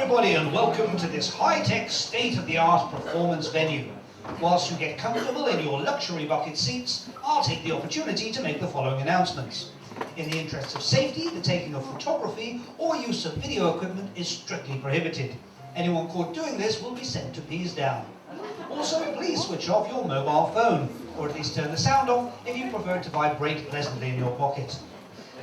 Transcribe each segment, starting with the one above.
everybody, and welcome to this high-tech, state-of-the-art performance venue. Whilst you get comfortable in your luxury bucket seats, I'll take the opportunity to make the following announcements. In the interest of safety, the taking of photography or use of video equipment is strictly prohibited. Anyone caught doing this will be sent to peas down. Also, please switch off your mobile phone, or at least turn the sound off if you prefer it to vibrate pleasantly in your pocket.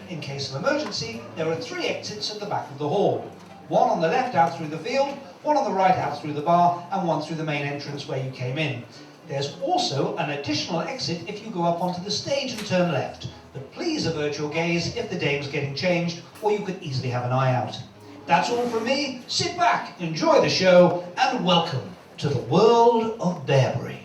In case of emergency, there are 3 exits at the back of the hall. One on the left out through the field, one on the right out through the bar, and one through the main entrance where you came in. There's also an additional exit if you go up onto the stage and turn left, but please avert your gaze if the dame's getting changed, or you could easily have an eye out. That's all from me. Sit back, enjoy the show, and welcome to the world of Bearbury.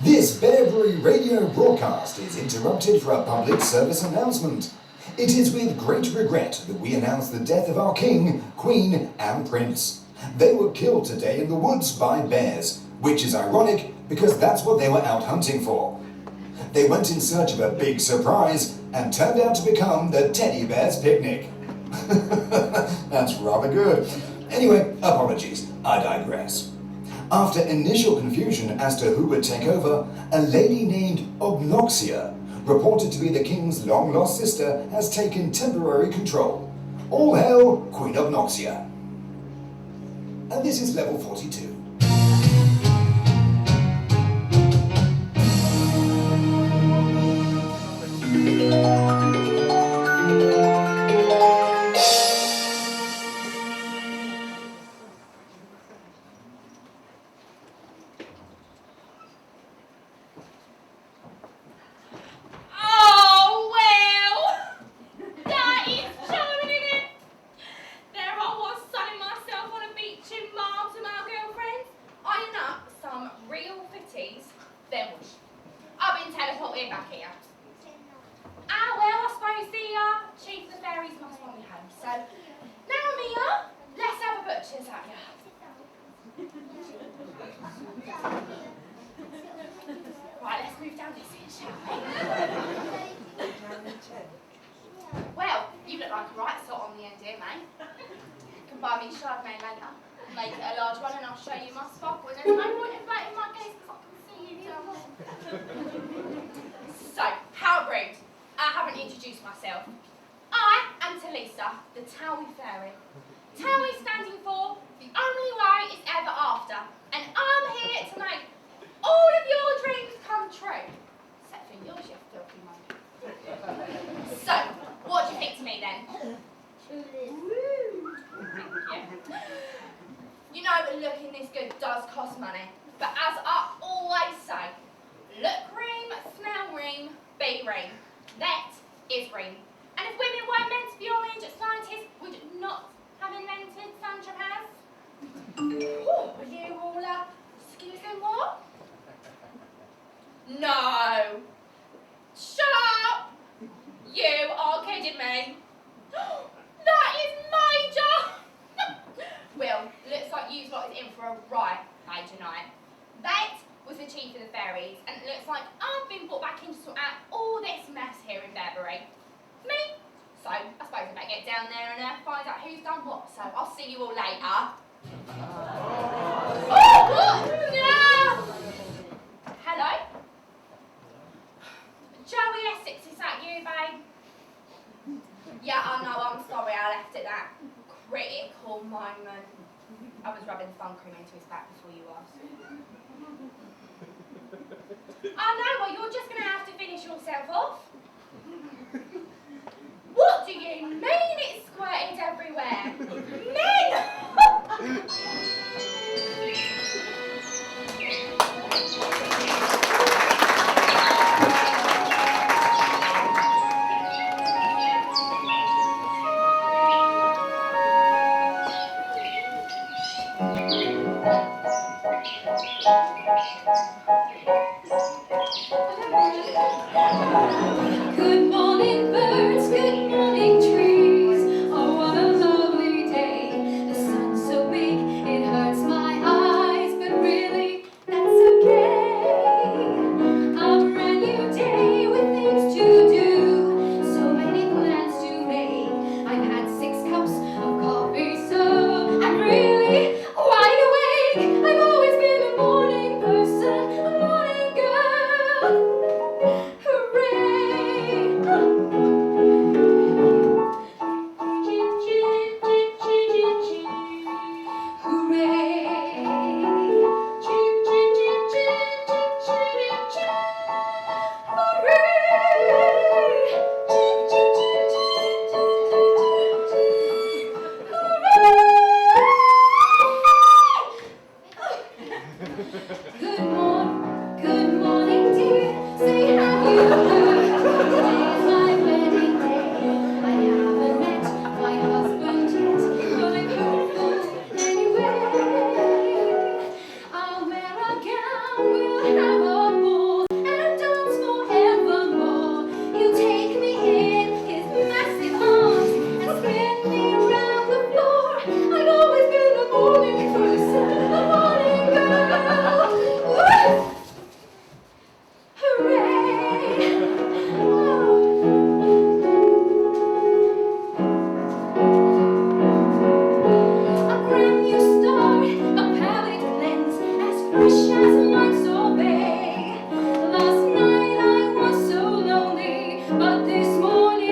This Bearbury radio broadcast is interrupted for a public service announcement. It is with great regret that we announce the death of our King, Queen and Prince. They were killed today in the woods by bears, which is ironic because that's what they were out hunting for. They went in search of a big surprise and turned out to become the teddy bear's picnic. That's rather good. Anyway, apologies, I digress. After initial confusion as to who would take over, a lady named Obnoxia, reported to be the king's long-lost sister, has taken temporary control. All hail Queen Obnoxia. And this is level 42. Right, let's move down this here, shall we? Well, you look like a right sort on the end here, mate. You can buy me Chardonnay later. Make it a large one and I'll show you my sparkle. And there's no point in biting my case because I can see you down there. So, how rude. I haven't introduced myself. I am Talisa, the Towie Fairy. Towie standing for the only way is ever after. And I'm here to make all of your dreams come true. Except for yours, you filthy monkey. So, what do you think to me then? Woo! Thank you. You know that looking this good does cost money. But as I always say, look green, smell green, be green. That is green. And if women weren't meant to be orange, scientists would not have invented Saint-Tropez. Oh, yeah. right, I deny it. That was the chief of the fairies, and it looks like I've been brought back in to sort out all this mess here in Beverly. Me? So, I suppose I better get down there and find out who's done what, so I'll see you all later. Oh, what? No! Hello? Joey Essex, is that you, babe? Yeah, I know, I'm sorry I left it that critical moment. I was rubbing sun cream into his back before you asked. Oh no, well you're just going to have to finish yourself off. What do you mean it's squirted everywhere? Men! Good morning, birds, good morning, trees. Oh, what a lovely day. The sun's so big, it hurts my eyes, but really, that's okay. A brand new day with things to do, so many plans to make. I've had 6 cups of coffee, so I'm really wide awake. I've always been a morning person, a morning girl. Good morning, dear. Say, have you heard? Today is my wedding day. I haven't met my husband yet, but I'm hopeful anyway. I'll wear a gown, we'll have a ball, and dance forevermore. He'll take me in his massive arms and spin me around the floor. I've always been a morning person, a morning girl. Woo! Hooray! A brand new start, a palette cleanse, as fresh as my sorbet. Last night I was so lonely, but this morning,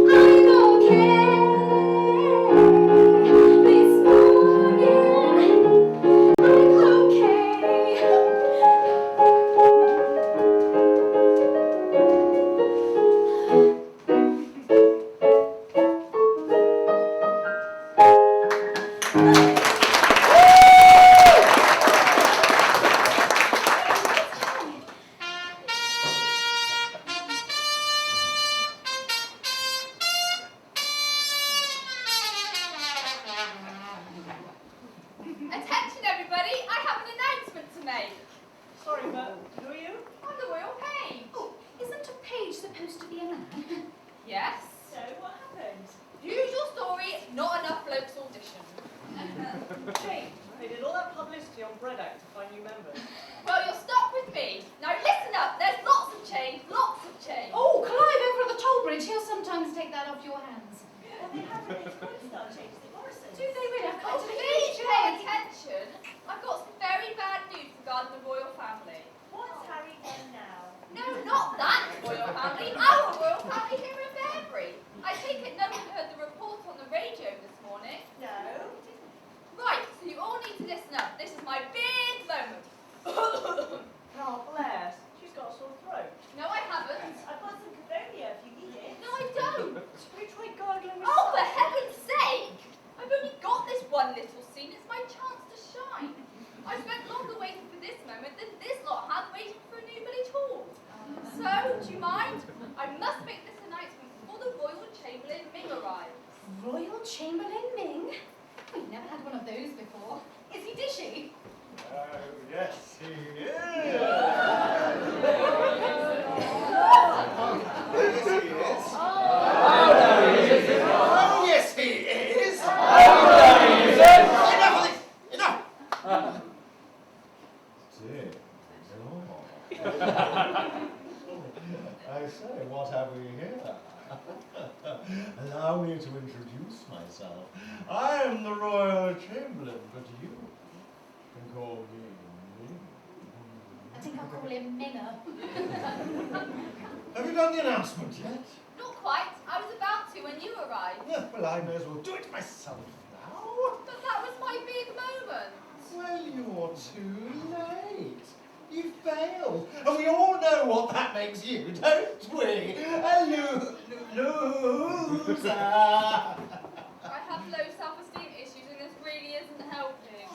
I'm okay. This morning, I'm okay. Attention everybody, I have an announcement to make. Sorry, but who are you? I'm the royal page. Oh, isn't a page supposed to be a man? Yes? So, what happened? Usual story, not enough blokes audition. Jane, they did all that publicity on Bread Act to find new members. Well, you're stuck with me. Now listen up, there's lots of change, lots of change. Oh, Clive over at the toll bridge, he'll sometimes take that off your hands. Well, they have released quite style changes at Morrison's. Do they really? I've Oh, got to please pay attention. I've got some very bad news regarding the royal family. What's Harry done now? No, not that royal family, our royal family here in Beverly. I take it no one heard the report on the radio this morning. No. Right, so you all need to listen up. This is my big moment. Oh, bless. She's got a sore throat. No, I haven't. I've got some Cavonia if you need it. No, I don't. Should we try gargling with Oh, for salt? heaven's sake! I've only got this one little scene. It's my chance to shine. I spent longer waiting for this moment than this lot had waiting for a new village hall. So, do you mind? I must make this announcement before the Royal Chamberlain Ming arrives. Royal Chamberlain Ming? We've never had one of those before. Is he dishy? Oh, yes, he is. Yes, he is. I say, what have we here? Allow me to introduce myself. I am the Royal Chamberlain, but you can call me Ming. I think I'll call him Minger. Have you done the announcement yet? Not quite. I was about to when you arrived. Yeah, well, I may as well do it myself now. But that was my big moment. Well, you're too late. You failed. And we all know what that makes you, don't we? A loser. I have low self-esteem issues and this really isn't helping.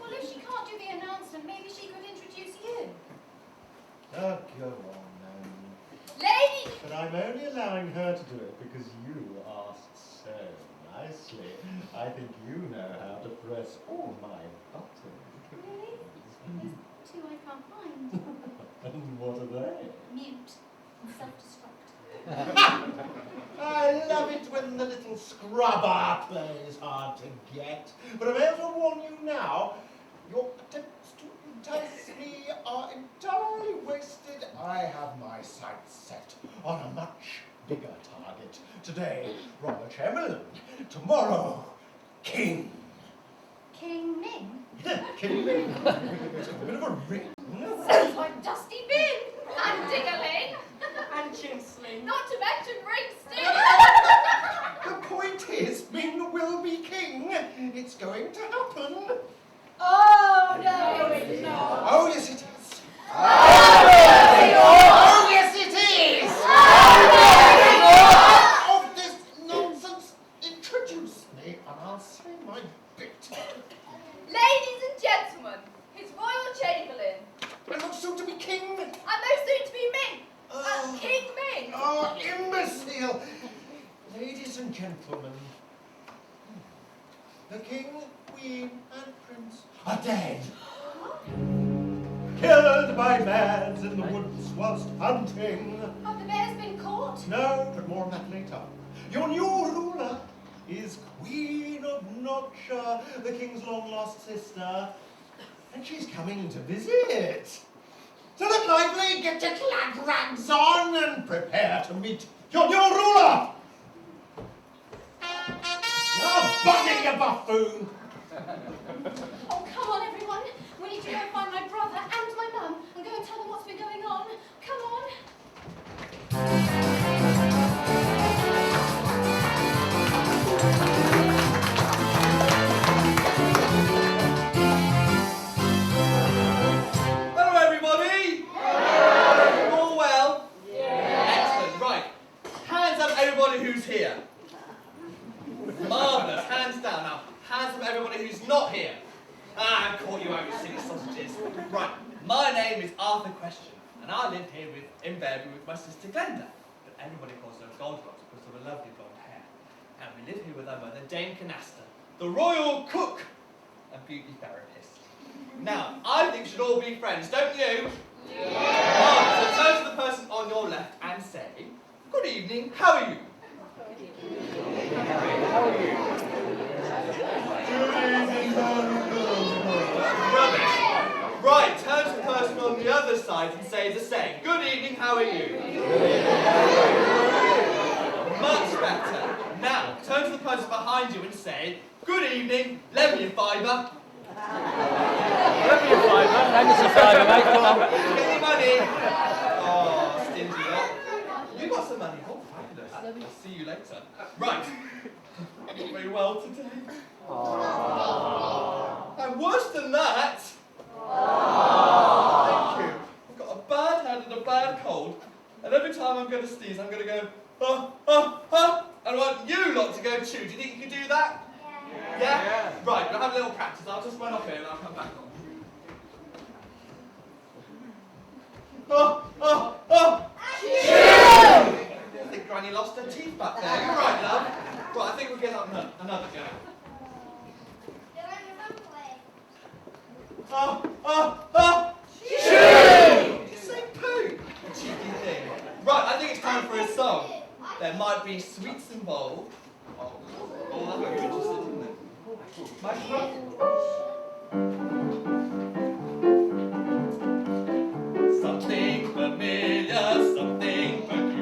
Well, if she can't do the announcement, maybe she could introduce you. Oh, go on then. Ladies! But I'm only allowing her to do it because you asked so nicely. I think you know how to press all my buttons. Really? There's two I can't find. And what are they? Mute and self-destruct. I love it when the little scrubber plays hard to get. But I may as well warn you now, your attempts to entice me are entirely wasted. I have my sights set on a much bigger target. Today, Royal Chamberlain. Tomorrow, King. King Ming? King Ming. It's got a bit of a ring. Sounds like Dusty Bin. And Ding-a-ling! And Chinsling. Not to mention Ringsty! The point is, Ming will be king. It's going to happen. Oh, no, it's not. Oh, yes, it is. Oh, Oh, yes, it is. Enough of this nonsense. Introduce me, and I'll say my bit. Ladies and gentlemen, His Royal Chamberlain, And not soon to be king. and most soon to be Ming, Oh. King Ming. Oh, imbecile. Ladies and gentlemen, the king, queen, and prince are dead. Killed by bears in the woods whilst hunting. Have the bears been caught? No, but more on that later. Your new ruler is Queen Obnoxia, the king's long-lost sister, and she's coming to visit. So look lively, get your glad rags on, and prepare to meet your new ruler. You're buzzing, you buffoon. Oh, come on, everyone. We need to go find my brother and my mum and go and tell them what's been going on. Come on. Hello, everybody! All well? Excellent, right. Hands up, everybody who's here. Marvellous, hands down. Now, hands up, everybody who's not here. Ah, I caught you out, you silly sausages. Right, my name is Arthur Question, and I live here in Berry with my sister Glenda. But everybody calls her Goldilocks because of her lovely blonde hair. And we live here with our mother, Dame Canter, the royal cook and beauty therapist. Now, I think we should all be friends, don't you? Yeah! So turn to the person on your left and say, good evening, how are you? Rubbish. Right, turn to the person on the other side and say the same. Good evening, how are you? Much better. Now, turn to the person behind you and say, good evening, lend me a fiver. Lend me a fiver, lend us a fiver, mate, come on. Any money? Oh, stingy lot. You got some money. Oh, fabulous. I'll see you later. Right. I'm not very well today. And worse than that. Thank you. I've got a bad head and a bad cold. And every time I'm going to sneeze, I'm going to go, and I want you lot to go too. Do you think you can do that? Yeah? Right, we'll have a little practice. I'll just run off here and I'll come back on. I think Granny lost her teeth back there. You're right, love. Right, I think we'll get up another go. Did you say poo? Cheeky thing. Right, I think it's time for a song. There might be sweets involved. Oh, that would be interesting, isn't it? Microphone? Something familiar, something peculiar.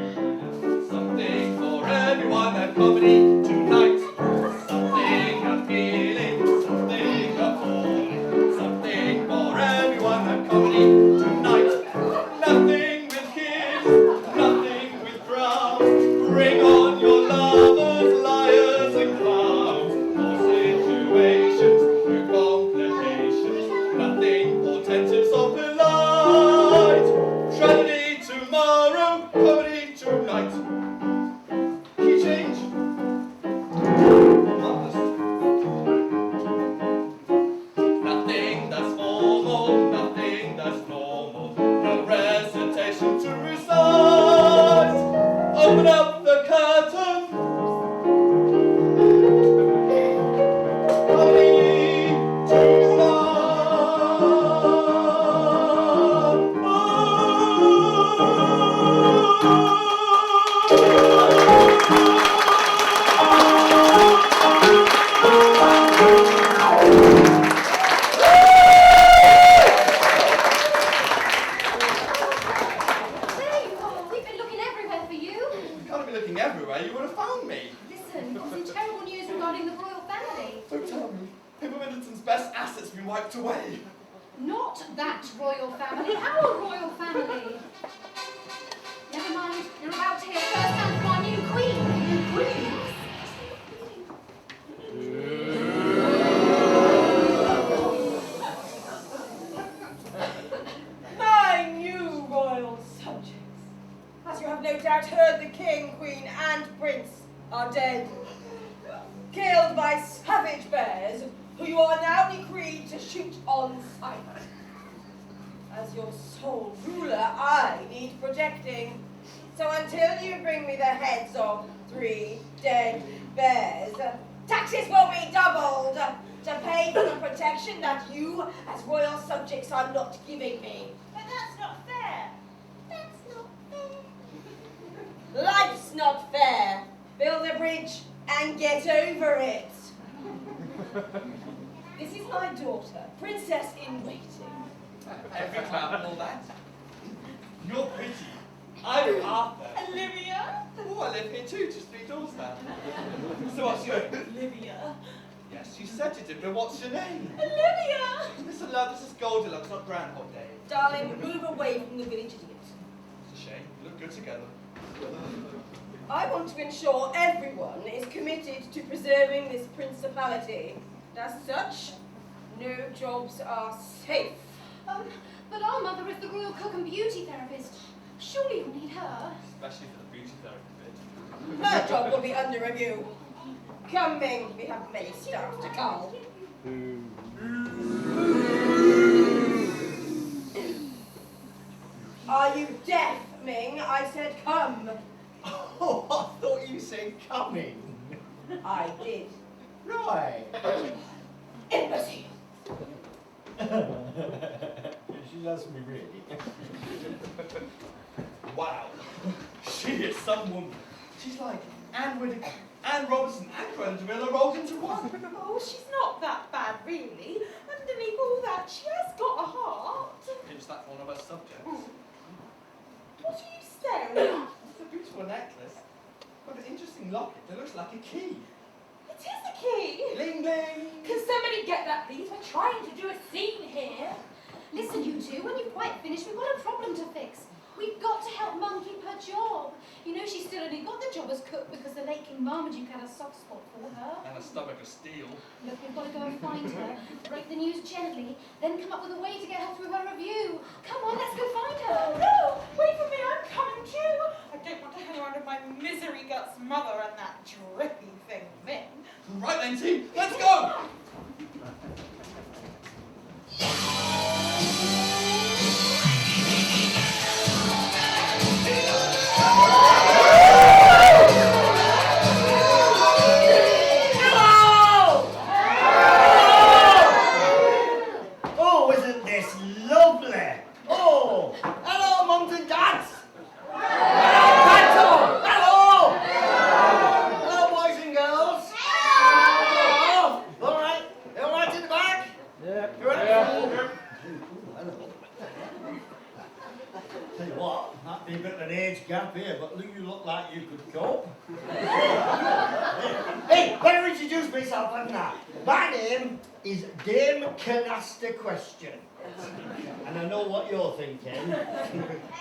ballroom comedy tonight. Key change. Marvelous. Nothing that's formal, nothing that's normal. No recitation to recite. Open up the curtain. Comedy tonight. There you are. We've been looking everywhere for you. You can't be looking everywhere, you would have found me. Listen, got some terrible news regarding the royal family. Don't tell me. Pippa Middleton's best assets have been wiped away. Not that royal family, our royal family. Never mind, you're about to hear firsthand from our new queen. New queen? My new royal subjects, as you have no doubt heard, the king, queen, and prince are dead. Killed by savage bears, who you are now decreed to shoot on sight. As your sole ruler, I need protecting. So until you bring me the heads of 3 dead bears, taxes will be doubled to pay for the protection that you, as royal subjects, are not giving me. But that's not fair. That's not fair. Life's not fair. Build a bridge and get over it. This is my daughter, princess in waiting. Every clown and all that. You're pretty. I'm Arthur. Olivia? Oh, I live here too, just 3 doors down. So what's your name? Olivia? Yes, you said you did, but what's your name? Olivia! Listen, love, this is Goldilocks, not Groundhog Day. Darling, move away from the village idiot. It's a shame. You look good together. I want to ensure everyone is committed to preserving this principality. And as such, no jobs are safe. But our mother is the royal cook and beauty therapist. Surely you'll need her. Especially for the beauty therapy bit. Her job will be under review. Come, Ming, we have many staff to call. Are you deaf, Ming? I said come. Oh, I thought you said coming. I did. Right. Imbecile. She loves me really. Wow. She is some woman. She's like Anne Whittaker, Anne Robertson, and Glenda rolled into one. Oh, she's not that bad, really. Underneath all that, she has got a heart. Pinch that one of her subjects. What are you staring at? It's a beautiful necklace. Got an interesting locket that looks like a key. It is a key. Bling bling. Can somebody get that, please? We're trying to do a scene here. Listen, you two, when you've quite finished, we've got a problem to fix. We've got to help Mum keep her job. You know, she's still only got the job as cook because the late King Marmaduke had a soft spot for her. And a stomach of steel. Look, we've got to go and find her, break the news gently, then come up with a way to get her through her review. Come on, let's go find her. Oh, no! Wait for me, I'm coming too. I don't want to hang around with my misery guts mother and that drippy thing, Ming. Right then, team, let's go! Oh, isn't this lovely? Oh, hello, mums and dads. Hello, hello. Hello, boys and girls. Oh, all right. You all right in the back? Yeah. You ready? Tell you what, might be a bit of an age gap here, but you look like you could cope. Hey, better introduce myself, hadn't I? My name is Dame Canasta Question. And I know what you're thinking.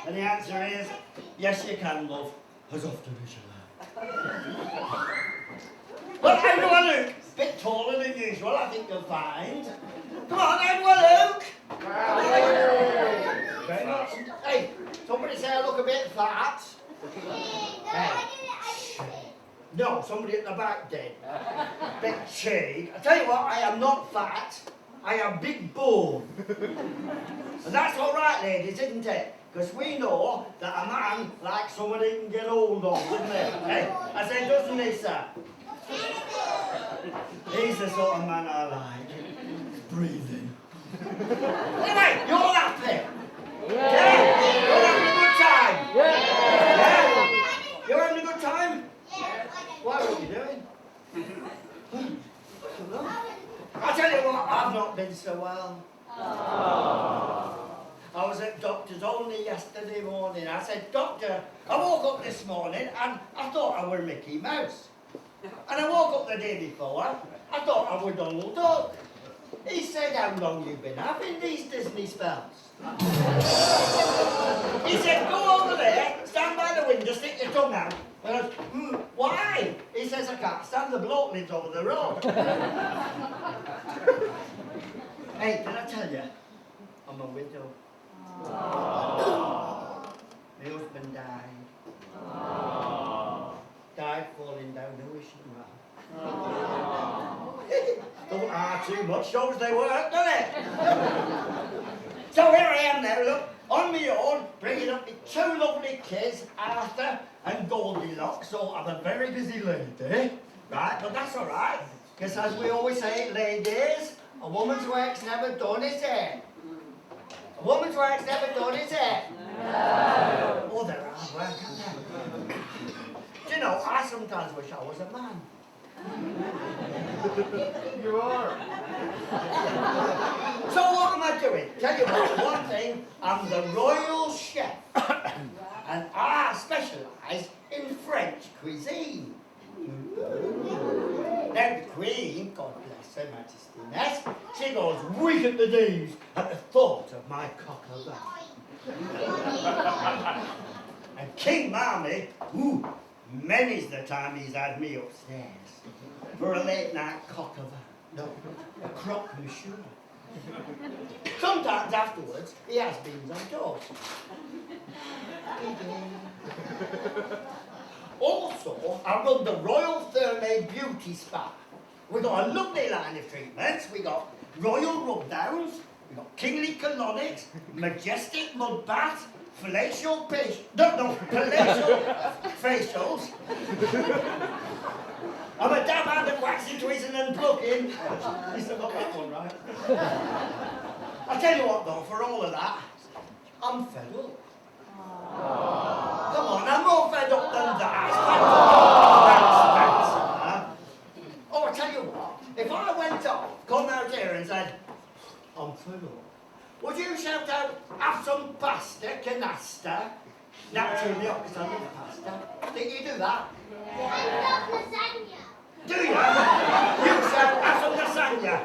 And the answer is, yes you can, love, as often as you like. Well, how do I look? Bit taller than usual, I think you'll find. Come on, then, well, Luke. Very much. Hey, Somebody say I look a bit fat. Hey. No, somebody at the back did. Big cheek. I tell you what, I am not fat. I am big bone. And that's all right, ladies, isn't it? Because we know that a man likes someone he can get hold of, doesn't he? Hey, I said, doesn't he, sir? He's the sort of man I like. Breathing. Anyway, you're happy? Yeah? You're having a good time? Yeah? You're having a good time? What are you doing? I tell you what, I've not been so well. I was at doctor's only yesterday morning. I said, Doctor, I woke up this morning and I thought I were Mickey Mouse. And I woke up the day before, I thought I were Donald Duck. He said, how long you been having these Disney spells? He said, go over there, stand by the window, stick your tongue out. And I was, why? He says, I can't stand the bloke lives over the road. Hey, did I tell you? I'm a widow. My husband died. Died falling down the wishing well. Don't too much, shows they work, doesn't it? So here I am now, look, on my own, bringing up my two lovely kids, Arthur and Goldilocks, so I'm a very busy lady, right? But that's all right, because as we always say, ladies, a woman's work's never done, is it? A woman's work's never done, is it? No. Oh, there are work, aren't there? Do you know, I sometimes wish I was a man. You are. So what am I doing? Tell you what, one thing, I'm the royal chef. And I specialise in French cuisine. Now the Queen, God bless Her Majesty, she goes weak at the knees at the thought of my coq au vin. And King Marmy, many's the time he's had me upstairs for a late night coq au vin. No, a croque monsieur. Sometimes afterwards, he has beans on toast. Also, I run the Royal Thermae Beauty Spa. We got a lovely line of treatments. We got royal rub downs, we got kingly colonics, majestic mud bath, palatial palatial facials. I'm a dab hand at waxing, tweezing and plucking. At least I got that one right. I tell you what though, for all of that, I'm fed up. Come on, I'm more fed up than that. Oh, I tell you what, if I went off, come out here and said, I'm fed up, would you shout out, have some pasta, canasta? Naturally, because I love pasta. Think you do that? I love lasagna. Do you? You shout, have some lasagna.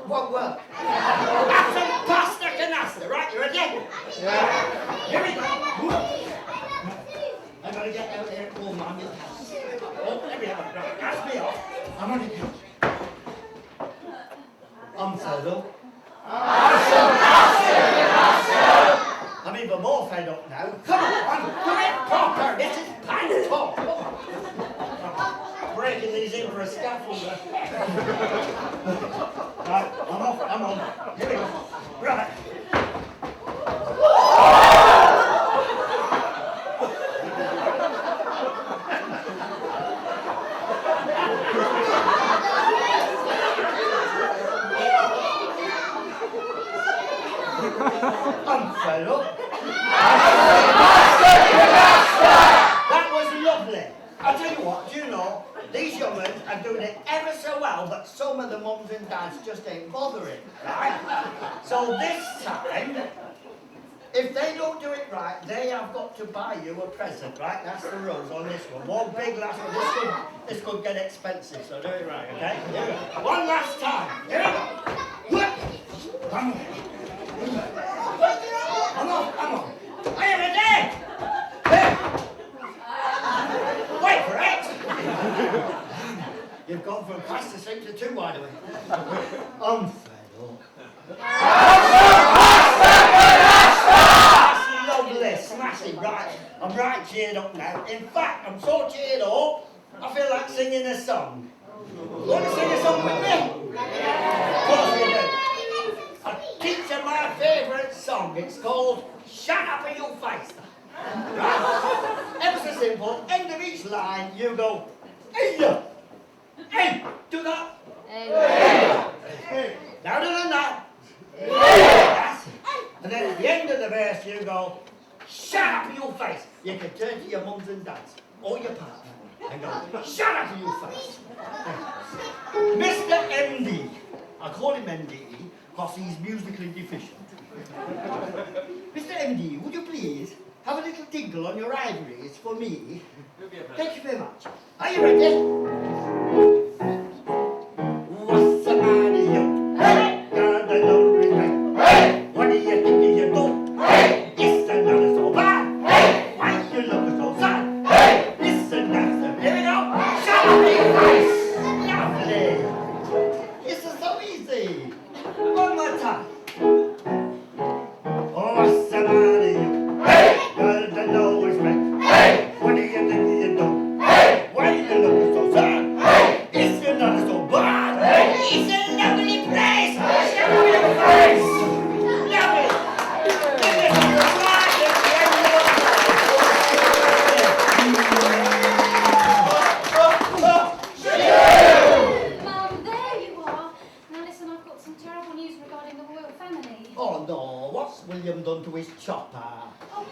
Won't work. Have some pasta canasta, right? You ready? Yeah. Here we go. I'm going to get out here and pull my milk house. Oh, there we go. Right, that's me off. I'm on the couch. I'm fed up. I'm even more fed up now. Come on, do it proper. This is pantomime. Come on. Breaking these in for a scaffolder. Right, I'm off, I'm on. Here we go. Right. I'm fed up. That was lovely. I'll tell you what, do you know, these young ones are doing it ever so well, but some of the mums and dads just ain't bothering, right? So this time, if they don't do it right, they have got to buy you a present, right? That's the rules on this one. One big last one. This could get expensive, so do it right, okay? Here we go. One last time. Here we go. Come on. Come on. I am a dead. There. Wait for it. You've gone from fast asleep to too wide awake. I'm fed up. That's lovely. quite cheered up now. In fact, I'm so cheered up, I feel like singing a song. Want to sing a song with me? Of course we do. I'll teach you my favourite song. It's called Shut Up in Your Face. Right? Ever so simple. End of each line, you go, hey, hey, do that. Hey. Louder than that. That's it. And then at the end of the verse, you go, shut up in your face. You can turn to your mums and dads or your partner and go, shut up in your face. Mr. MD. I call him MD because he's musically deficient. Mr. MD, would you please have a little tinkle on your ivories for me? Thank you very much. Are you ready? What's the matter, you? Hey! Got a no respect. Hey! What do you think you do? Hey! Listen, that is so bad. Hey! Why you looking so sad? Hey! Listen, that's the here we go. Shut up in your face. Lovely. This is so easy. One more time. What's the matter, you? Hey! Got a no respect. Hey! What do you think you do? Hey! Why you looking so sad? Hey! Listen, that is so bad. Hey! It's a lovely place. Shut up in your face. Lovely. Give me some applause at the end of the Mum, there you are. Now listen, I've got some terrible news regarding the royal family. Oh no, what's William done to his chopper? Oh,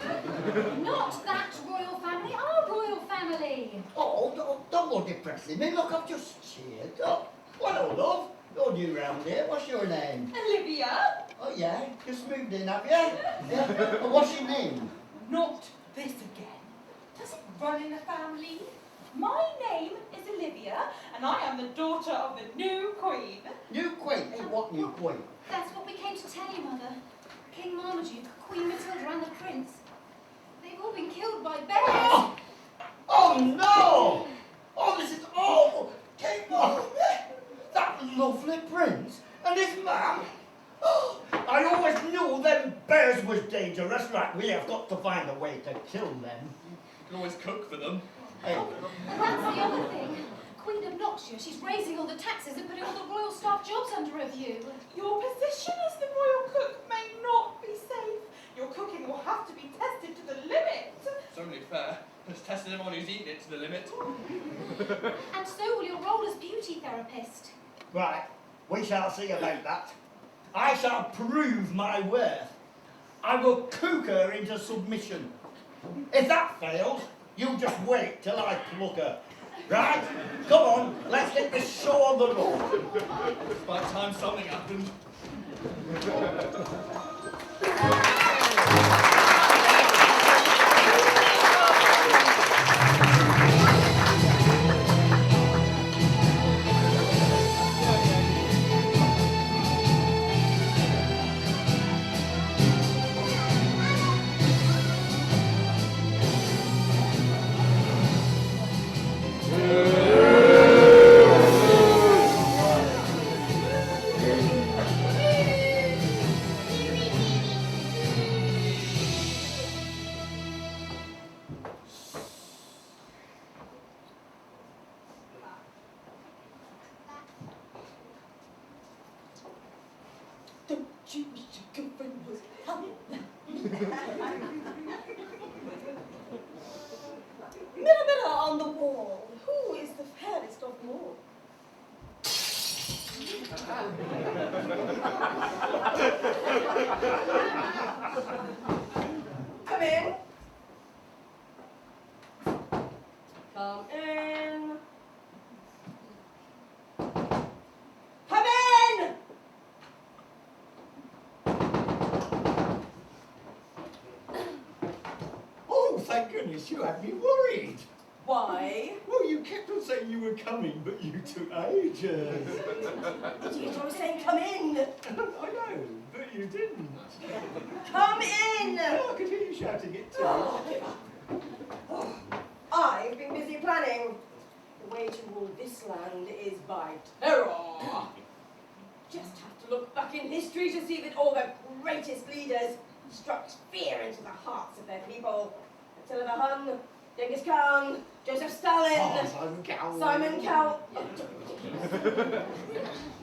not that royal family, our royal family. Oh, don't go depressing me. Look, I've just cheered up. Hello, love. You're new round here. What's your name? Olivia? Oh, yeah? Just moved in, have you? Yeah. What's your name? Not this again. Does it run in the family? My name is Olivia, and I am the daughter of the new queen. New queen? Hey, what new queen? That's what we came to tell you, Mother. King Marmaduke, Queen Matilda and the Prince. They've all been killed by bears. Oh, no! Oh, this is awful. King Marmaduke, that lovely prince, and his mum. Oh, I always knew them bears was dangerous. Right, we have got to find a way to kill them. You can always cook for them. Hey. Oh, that's the other thing. Queen Obnoxia, she's raising all the taxes and putting all the royal staff jobs under review. Your position as the royal cook may not be safe. Your cooking will have to be tested to the limit. It's only fair. Just testing everyone who's eaten it to the limit. And so will your role as beauty therapist. Right, we shall see about that. I shall prove my worth. I will cook her into submission. If that fails, you just wait till I pluck her. Right? Come on, let's get this show on the road. It's about time something happened. Don't you wish your girlfriend was coming? Mirabella on the wall. Who is the fairest of them all? Come in. Come in. Come in! Oh, thank goodness, you had me worried. Why? Well, you kept on saying you were coming, but you took ages. Idiot, I was saying come in. I know, but you didn't. Come in! Oh, I could hear you shouting it too. I've been busy planning. The way to rule this land is by terror. Just have to look back in history to see that all the greatest leaders struck fear into the hearts of their people and Attila the Hun, Genghis Khan, Joseph Stalin, Simon Cowell. Simon Cowell.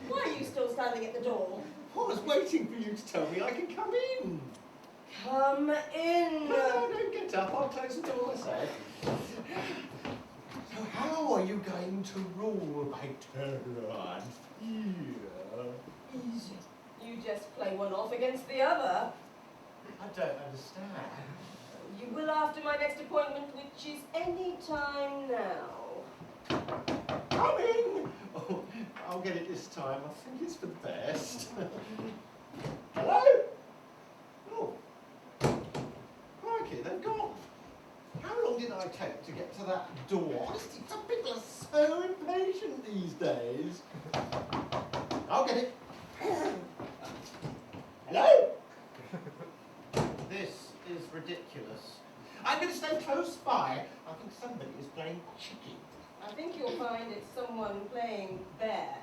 Why are you still standing at the door? I was waiting for you to tell me I can come in. Come in. No, don't get up. I'll close the door myself. So how are you going to rule my terror and fear? Easy. You just play one off against the other. I don't understand. You will after my next appointment, which is any time now. Coming! Oh, I'll get it this time. I think it's for the best. Hello? Oh. Crikey, they've gone. How long did I take to get to that door? Honestly, some people are so impatient these days. I'll get it. Hello? This is ridiculous. I'm going to stay close by. I think somebody is playing chicken. I think you'll find it's someone playing bear.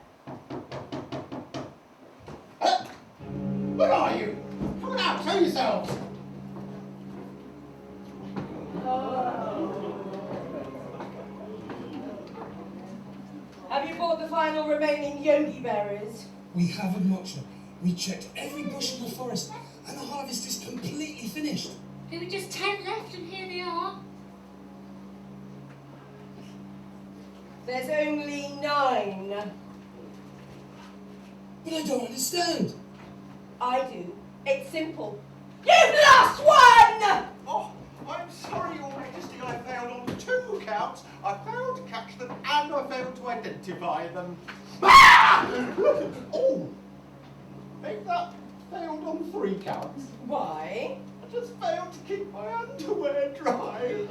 Where are you? Come on out, show yourselves. Have you bought the final remaining yogi berries? We haven't much. We checked every bush in the forest, and the harvest is completely finished. There were just 10 left, and here they are. There's only 9. But I don't understand. I do. It's simple. You've lost one! Oh, I'm sorry, Your Majesty, I failed on 2 counts. I failed to catch them and I failed to identify them. Ah! Oh! I think that failed on 3 counts. Why? I just failed to keep my underwear dry.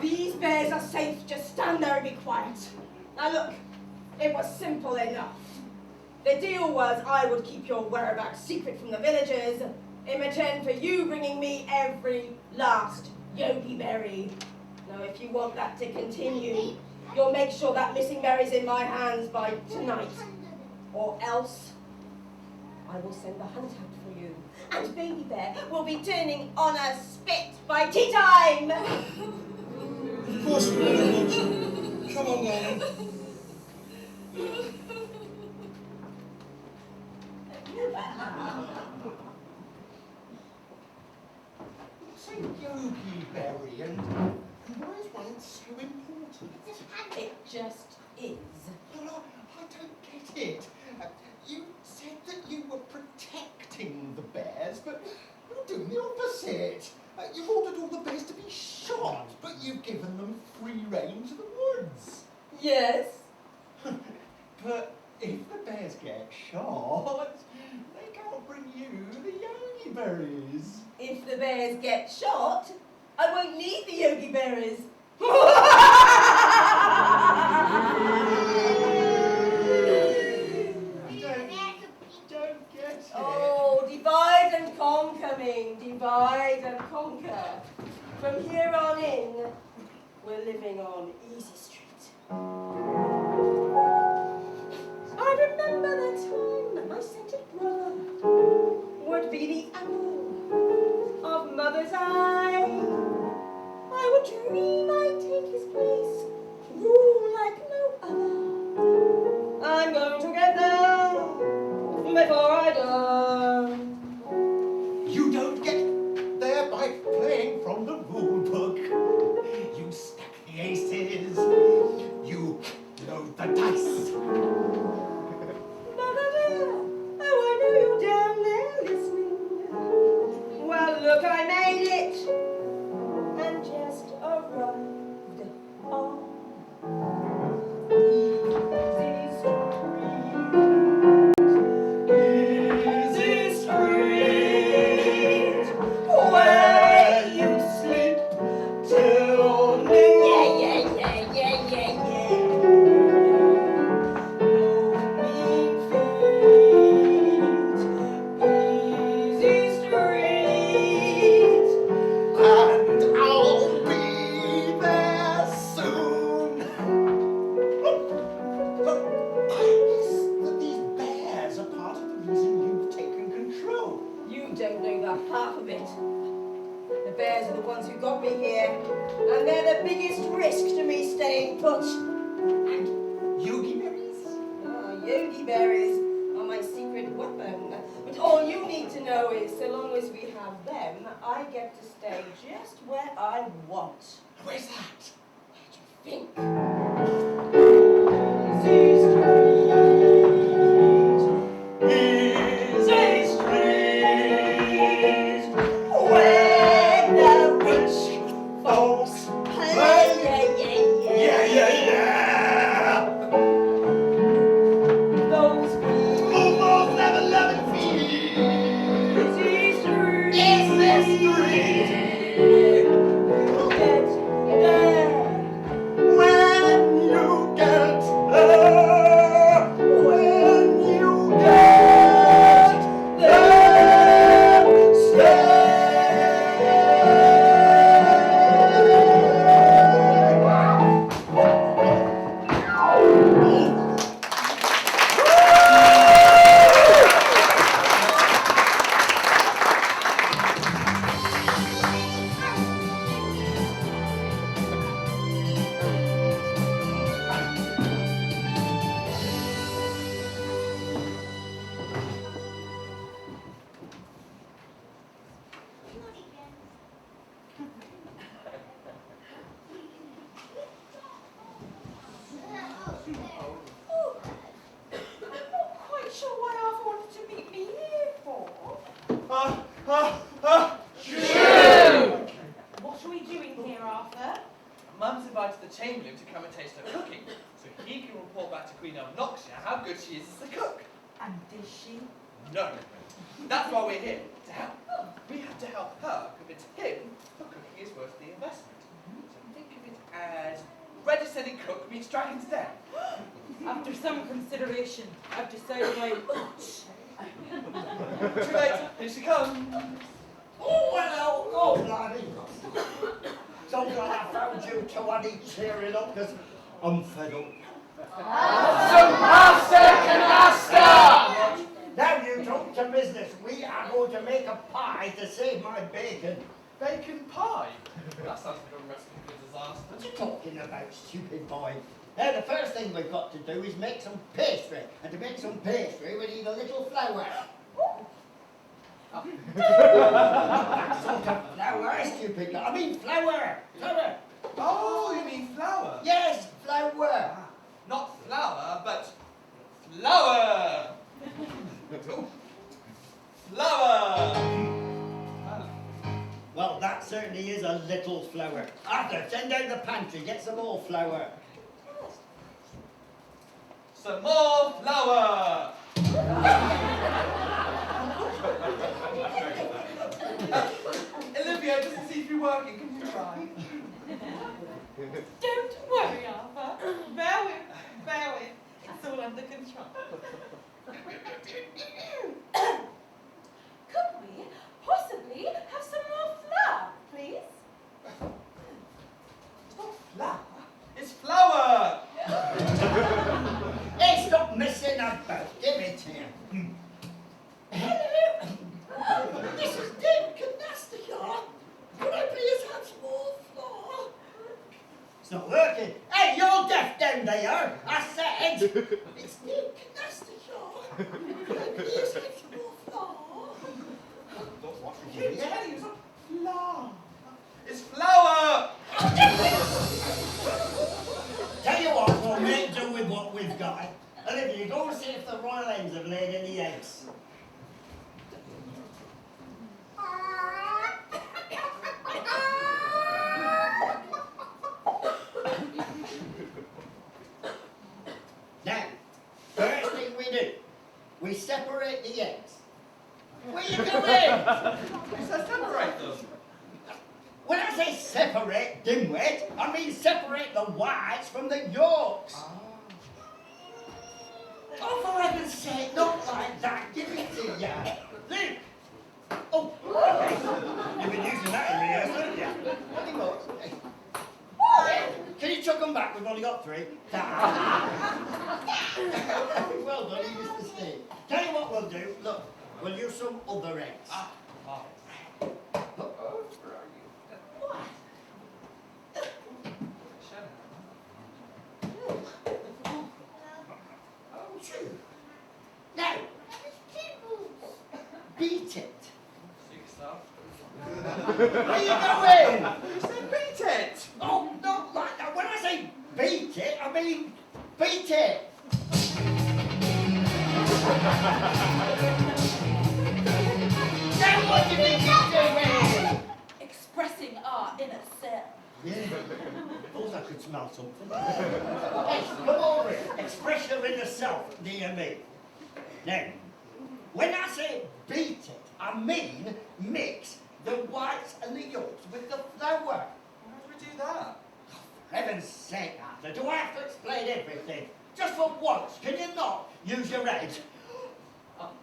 These bears are safe. Just stand there and be quiet. Now look, it was simple enough. The deal was I would keep your whereabouts secret from the villagers in return for you bringing me every last yogi berry. Now if you want that to continue, you'll make sure that missing berry's in my hands by tonight. Or else, I will send the hunt out for you. And Baby Bear will be turning on a spit by tea time! Of course we will. Come on, darling. It's a yogi berry, and why is one so important? It just is. Well, I don't get it. You said that you were protecting the bears, but you're doing the opposite. You've ordered all the bears to be shot, but you've given them free rein to the woods. Yes. But if the bears get shot, they can't bring you the yogi berries. If the bears get shot, I won't need the yogi berries. Don't get it. Oh, divide and conquer, Ming. Divide and conquer. From here on in, we're living on Easy Street. I remember the time that my scented brother would be the apple of mother's eye. I would dream I'd take his place, rule like no other. I'm going to get there before I die. You don't get there by playing from the rule book. You stack the aces. You load the dice. Oh, I know you're down there listening. Well, look, I made it. risk to me staying put. And yogi berries? Yogi berries are my secret weapon. But all you need to know is, so long as we have them, I get to stay just where I want. Where's that? Think. What are we doing here, Arthur? Mum's invited the Chamberlain to come and taste her cooking, so he can report back to Queen Obnoxia how good she is as a cook. And is she? No. That's why we're here, to help. We have to help her convince him that cooking is worth the investment. So think of it as ready-steady cook meets Dragon's Den. After some consideration, I've decided Too late, here she comes. Oh, well, oh, bloody. So glad I found you two. I need cheering up because I'm fed up. Master! Now you talk to business. We are going to make a pie to save my bacon. Bacon pie? That sounds like a recipe for disaster. What are you talking about, stupid boy? The first thing we've got to do is make some pastry. And to make some pastry, we need a little flour. That sort of flour, stupid guy. I mean flour. Flour. Oh, you mean flour? Yes, flour. Not flour, but flour. Flour. Well, that certainly is a little flour. Arthur, send down the pantry, get some more flour. Some more flour. Olivia, just to see if you're working, can you try? Don't worry, Arthur. Bear with. It's all under control. Could we possibly have some more flour, please? It's not flour, it's flour. Hey, stop messing about. Give it here. Hello. This is Dame Canastica. Could I please have some more flour? It's not working. Hey, you're deaf down there. I said. It's Dame Canastica. Could I please have some more flour? Keep telling you, it's not flour. It's flour. Tell you what, we'll make do with what we've got. Olivia, go and see if the royal hens have laid any eggs. Now, first thing we do, we separate the eggs. Where you going? He says separate them. When I say separate, dimwit, I mean separate the whites from the yolks. Oh, for heaven's sake, not like that. Give it to ya. Luke. Oh, you've been using that in rehearsal, haven't you? Nothing more. Can you chuck them back? We've only got 3. Well done, you used to stay. Tell you what we'll do. Look, we'll use some other eggs. Shall are you doing? You said beat it. Oh, not like that. When I say beat it, I mean beat it. Now what do you think you're doing? Expressing our inner self. Yeah. Thought I could smell something. Hey, come over here. Express your inner self near me. Now, when I say beat it, I mean mix the whites and the yolks with the flour. How do we do that? For heaven's sake, Arthur, do I have to explain everything? Just for once, can you not use your head? Well,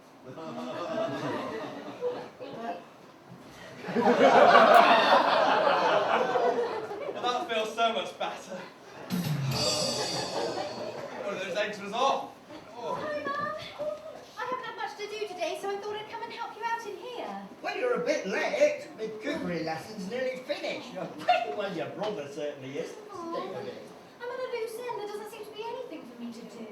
that feels so much better. One of those eggs was off. Oh. Hi, Mum. I haven't had much to do today, so I thought I'd come and help you out in here. Well, you're a bit late. My cookery lesson's nearly finished. Well, your brother certainly is. I'm on a loose end. There doesn't seem to be anything for me to do.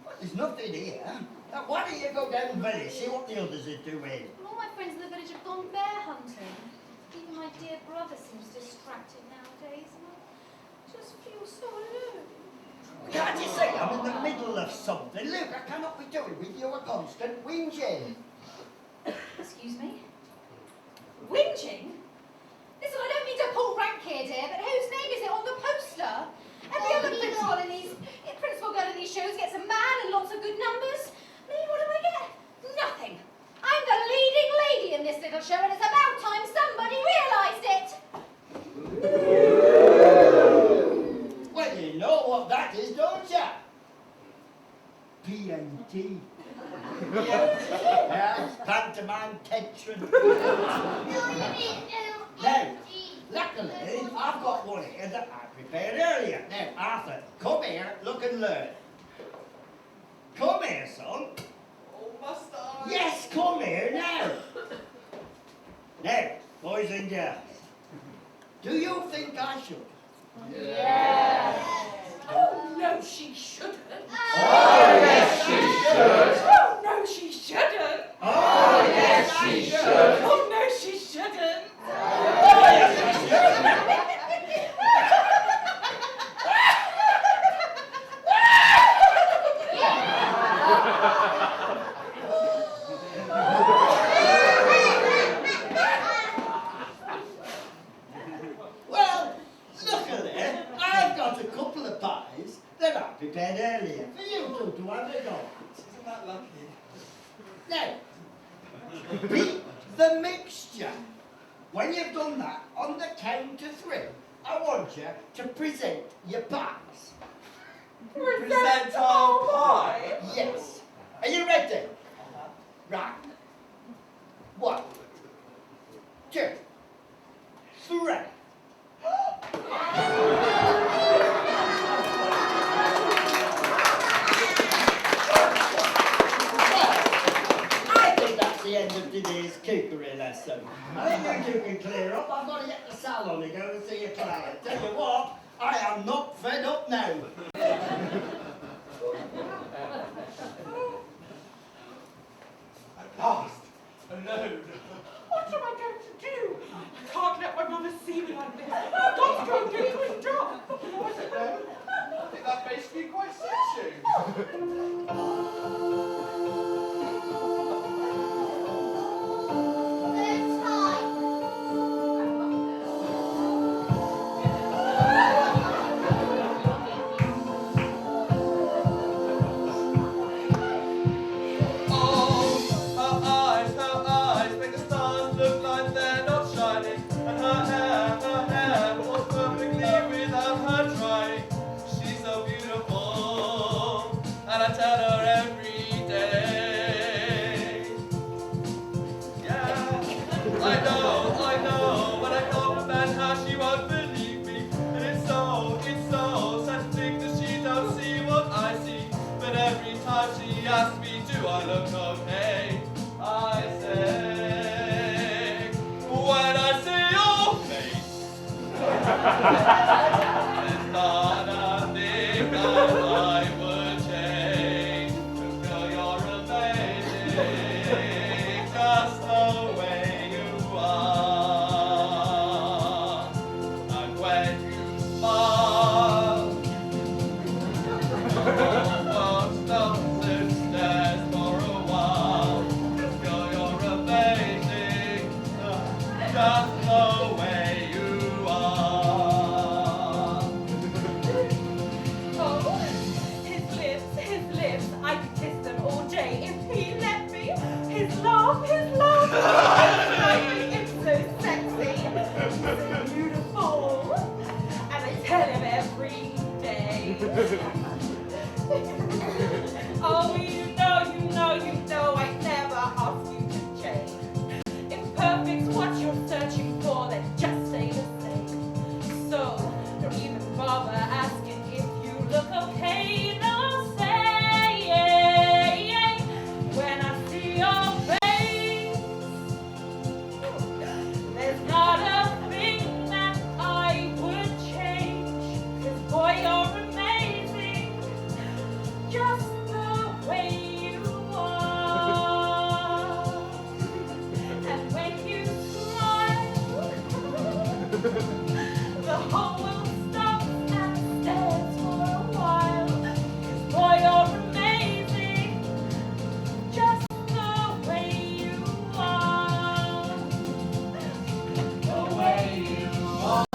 Well, there's nothing here. Now, why don't you go down the village, see what the others are doing? All my friends in the village have gone bear hunting. Even my dear brother seems distracted nowadays, and I just feel so alone. Can't you see I'm in the middle of something? Look, I cannot be doing with your constant whinging. Excuse me? Whinging? Listen, I don't mean to pull rank here, dear, but whose name is it on the poster? Every other principal girl in these shows gets a man and lots of good numbers. Me, what do I get? Nothing. I'm the leading lady in this little show, and it's about time somebody realised it. Well, you know what that is, don't you? PMT. Yeah, pantomime tension. Now, luckily, I've got one here that I prepared earlier. Now, Arthur, come here, look and learn. Come here, son. Oh, must I? Yes, come here now. Now, boys and girls, do you think I should? Oh, no, she shouldn't. Oh, yes, she should. Oh, no, she shouldn't. Oh, yes, she should. Oh, no, she shouldn't. Oh, yes, she should. Well, luckily, I've got a couple of pies that I prepared earlier for you two to have a go at. Isn't that lucky? Now, beat the mixture. When you've done that, on the count of 3, I want you to present your pies. Present our pie? Yes. Are you ready? Right. 1, 2, 3. I think that's the end of today's cookery lesson. I think you two can clear up. I've got to get the salon to go and see a client. Tell you what, I am not fed up now. At last, alone. What am I going to do? I can't let my mother see me like this. I've got to go and get cleaned up. I think that basically quite suits you. Ask me, do I look okay? I say, when I see your face, there's not a thing that I would change. Girl, you're amazing, just the way you are. the whole world stops and stares for a while. 'Cause boy, you're amazing, just the way you are. The way you are.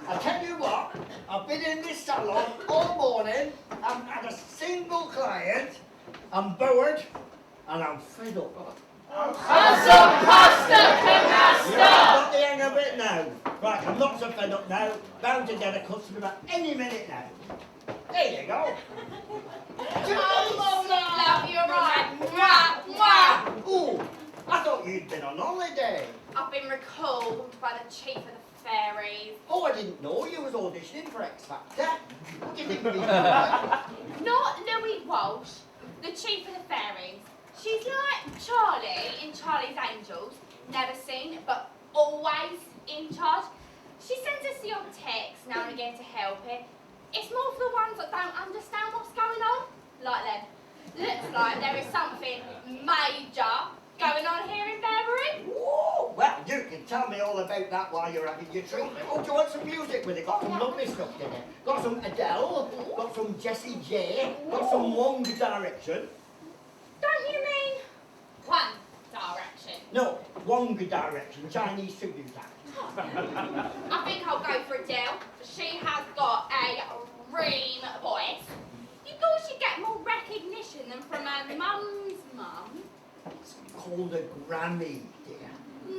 I tell you what, I've been in this salon all morning, I haven't had a single client, I'm bored, and I'm fed up. Have some pasta, canasta! Not the hang of it now. Right, I'm not so fed up now, bound to get a customer about any minute now. There you go. Love, you're right. Mwah, mwah. Ooh, I thought you'd been on holiday. I've been recalled by the chief of the fairies. Oh, I didn't know you was auditioning for X Factor. What do you think of me? Right? Not Louis Walsh, the chief of the fairies. She's like Charlie in Charlie's Angels. Never seen, but always in charge. She sends us the odd text now and again to help it. It's more for the ones that don't understand what's going on. Like them. Looks like there is something major going on here in Beverly. Ooh, well, you can tell me all about that while you're having your treatment. Oh, do you want some music with it? Got some lovely stuff in it. Got some Adele, got some Jessie J, got some One Direction. Don't you mean One Direction? No, One Direction, Chinese tribute act. I think I'll go for Adele. She has got a ream voice. You thought she'd get more recognition than from her mum's mum? It's called a Grammy, dear.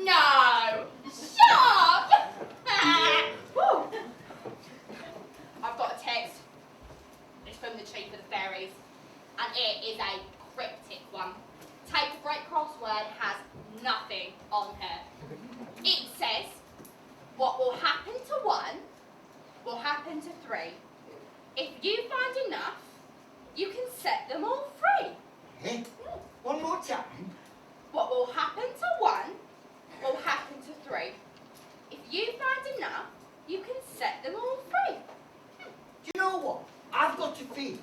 No! Shut up! Woo. I've got a text. It's from the chief of the fairies. And it is a cryptic one. Take a great crossword, has nothing on her. It says, what will happen to one will happen to three. If you find enough, you can set them all free. Eh? One more time. What will happen to one will happen to three. If you find enough, you can set them all free. Do you know what? I've got a feeling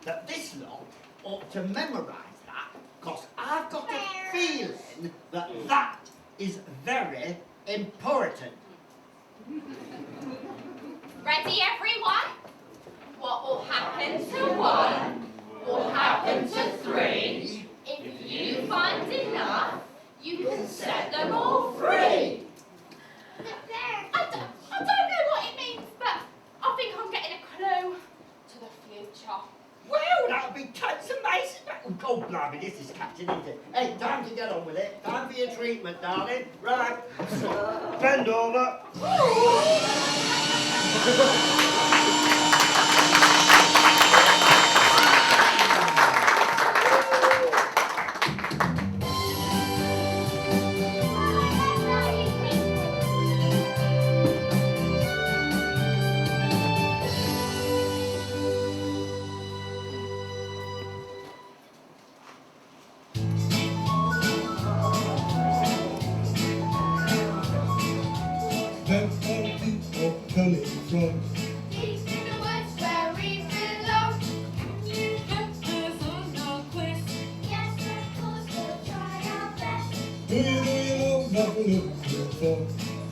that this lot ought to memorise that, because I've got a feeling that that is very important. Ready, everyone? What will happen to one will happen to three. If you find enough, you can set them all free. I don't know what it means, but I think I'm getting a clue to the future. Well, that'll be tons amazing. Oh, blimey, this is catching, isn't it? Hey, time to get on with it. Time for your treatment, darling. Right. Bend over. Where are people coming from? East in the west where we belong. You help us on our quest. Yes, of course, we'll try our best. Do you know nothing looking for?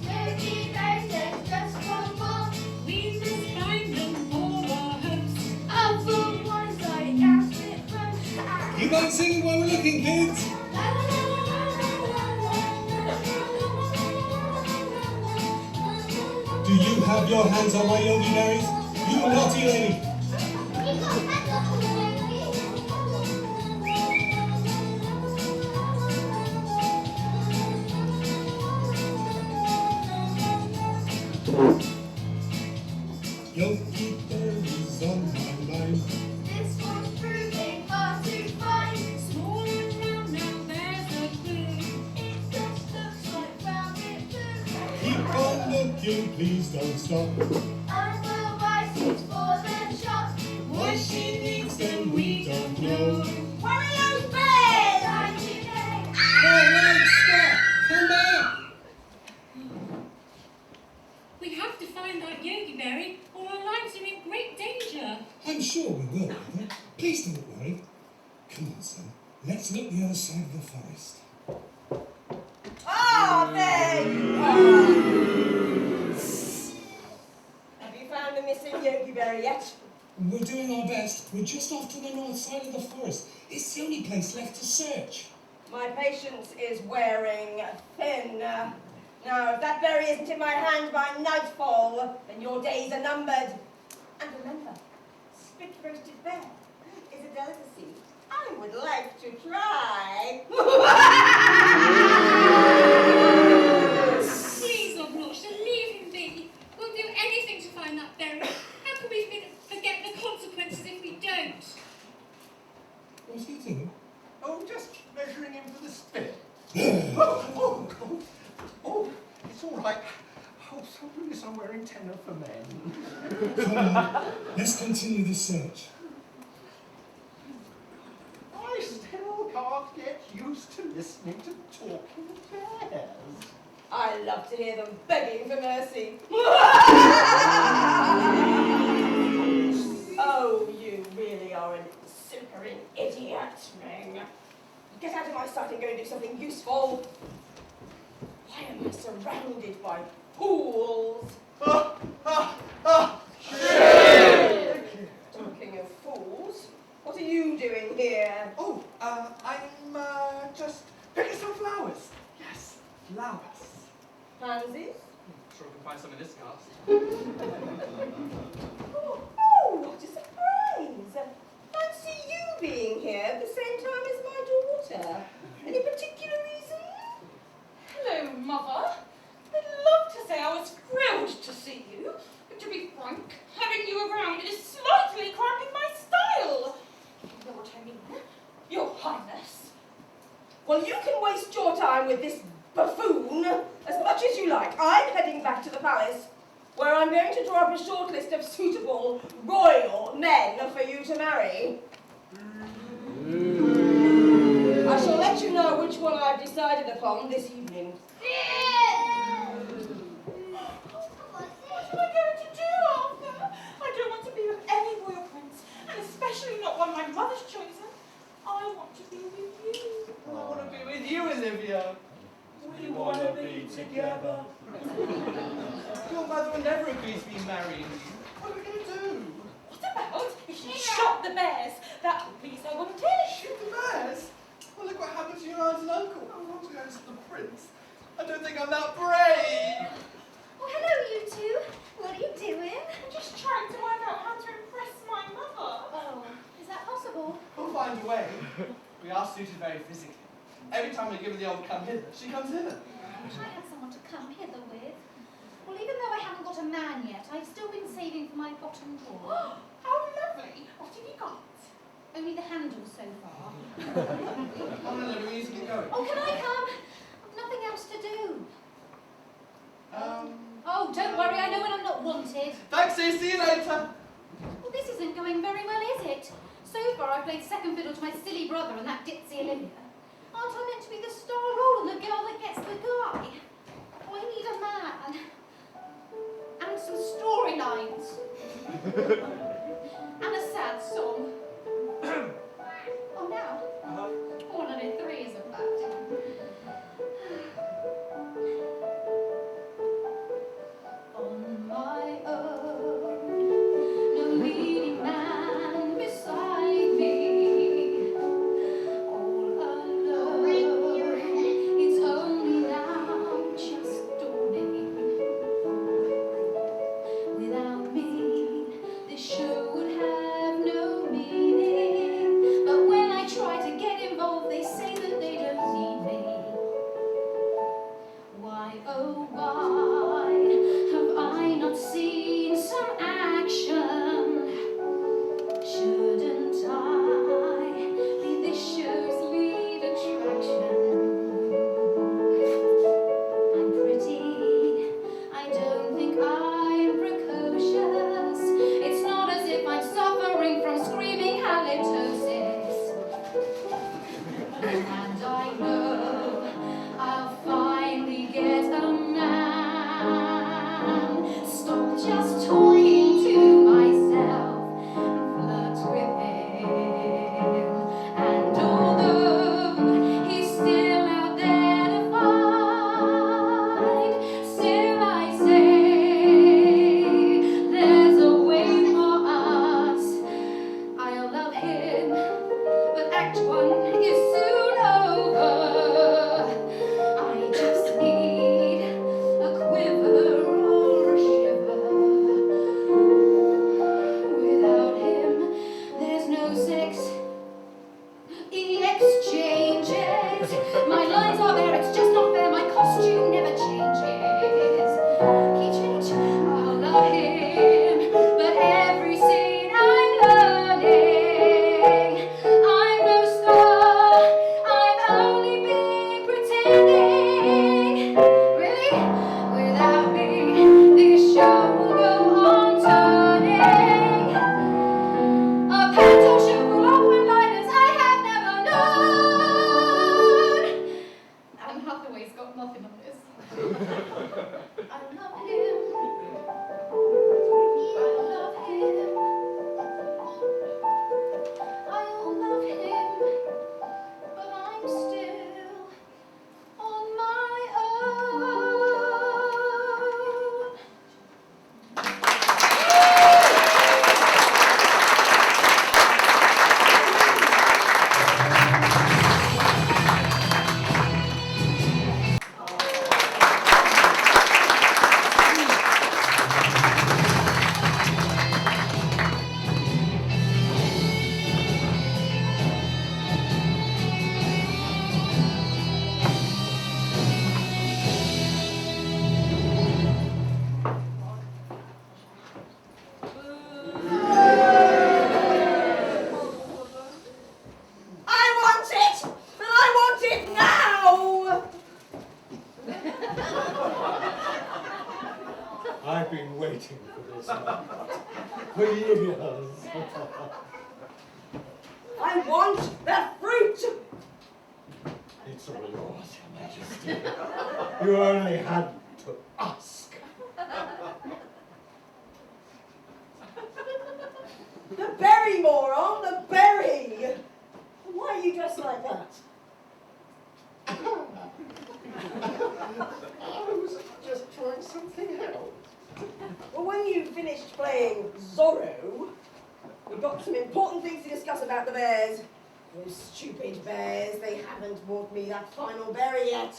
Smoky roses, just one more. We must find them all our hopes. Of the ones I asked it most. You mind singing while we're looking, kids? La la la la la la Do you have your hands on my yogi berries? You naughty lady! Yogi berries on my mind. This one's proving far too fine. Small and round, now there's a clue. It just looks like rabbit poo. Keep on looking, please don't stop. I will buy seeds for the shop. Why she needs them, we don't know. Where are those bears? Stop! Come back! We have to find that Yogi Berry, or our lives are in great danger. I'm sure we will, Mother. Please don't worry. Come on, son. Let's look the other side of the forest. Ah, there you are. Have you found the missing Yogi Berry yet? We're doing our best. We're just off to the north side of the forest. It's the only place left to search. My patience is wearing thin. Now, if that berry isn't in my hand by nightfall, then your days are numbered. And remember, spit-roasted bear is a delicacy I would like to try. Please, Obnoxia, leave him be. We'll do anything to find that berry. How can we forget the consequences if we don't? What's he doing? Oh, just measuring him for the spit. Oh, it's all right. Oh, so yes, I'm wearing tenner for men. Come on. Let's continue the search. I still can't get used to listening to talking bears. I love to hear them begging for mercy. Oh, you really are a simpering idiot, Ring. Get out of my sight and go and do something useful. Why am I surrounded by fools? Talking of fools, what are you doing here? Oh, I'm just picking some flowers. Yes, flowers. Pansies? Sure we can find some in this cast. Oh, what a surprise! Fancy you being here at the same time as my daughter. Any particular reason? Hello, Mother. I'd love to say I was thrilled to see you, but to be frank, having you around is slightly cramping my style. You know what I mean, Your Highness. Well, you can waste your time with this buffoon as much as you like. I'm heading back to the palace, where I'm going to draw up a short list of suitable royal men for you to marry. I shall let you know which one I've decided upon this evening. What am I going to do, Arthur? I don't want to be with any royal prince, and especially not one my mother's chosen. I want to be with you. I want to be with you, Olivia. We want to be together. Your mother will never agree to be married. What are we going to do? What about if you shot the bears? That would please her, wouldn't it? Shoot the bears? Well, look what happened to your aunt and uncle. I want to go to the prince. I don't think I'm that brave. Oh, hello, you two. What are you doing? I'm just trying to work out how to impress my mother. Oh, is that possible? We'll find a way. We are suited very physically. Every time we give her the old come hither, she comes hither. I wish I had someone to come hither with. Well, even though I haven't got a man yet, I've still been saving for my bottom drawer. How lovely. What have you got? Only the handle so far. Come on, Olivia, we need to get going. Oh, can I come? I've nothing else to do. Oh, don't worry, I know when I'm not wanted. Thanks, Sue. See you later. Well, this isn't going very well, is it? So far, I've played second fiddle to my silly brother and that ditzy Olivia. Aren't I meant to be the star role and the girl that gets the guy? Oh, I need a man. And some storylines. And a sad song. Oh, now? 103 isn't bad. On my own, no leading man beside me. All alone, it's only now just dawning. Without me, this show would have no meaning. waiting for this moment for years. I want the fruit! It's all yours, Your Majesty. You only had to ask. The berry, moron, the berry! Why are you dressed like that? I was just trying something out. Well, when you finished playing Zorro, we've got some important things to discuss about the bears. Those stupid bears, they haven't brought me that final berry yet.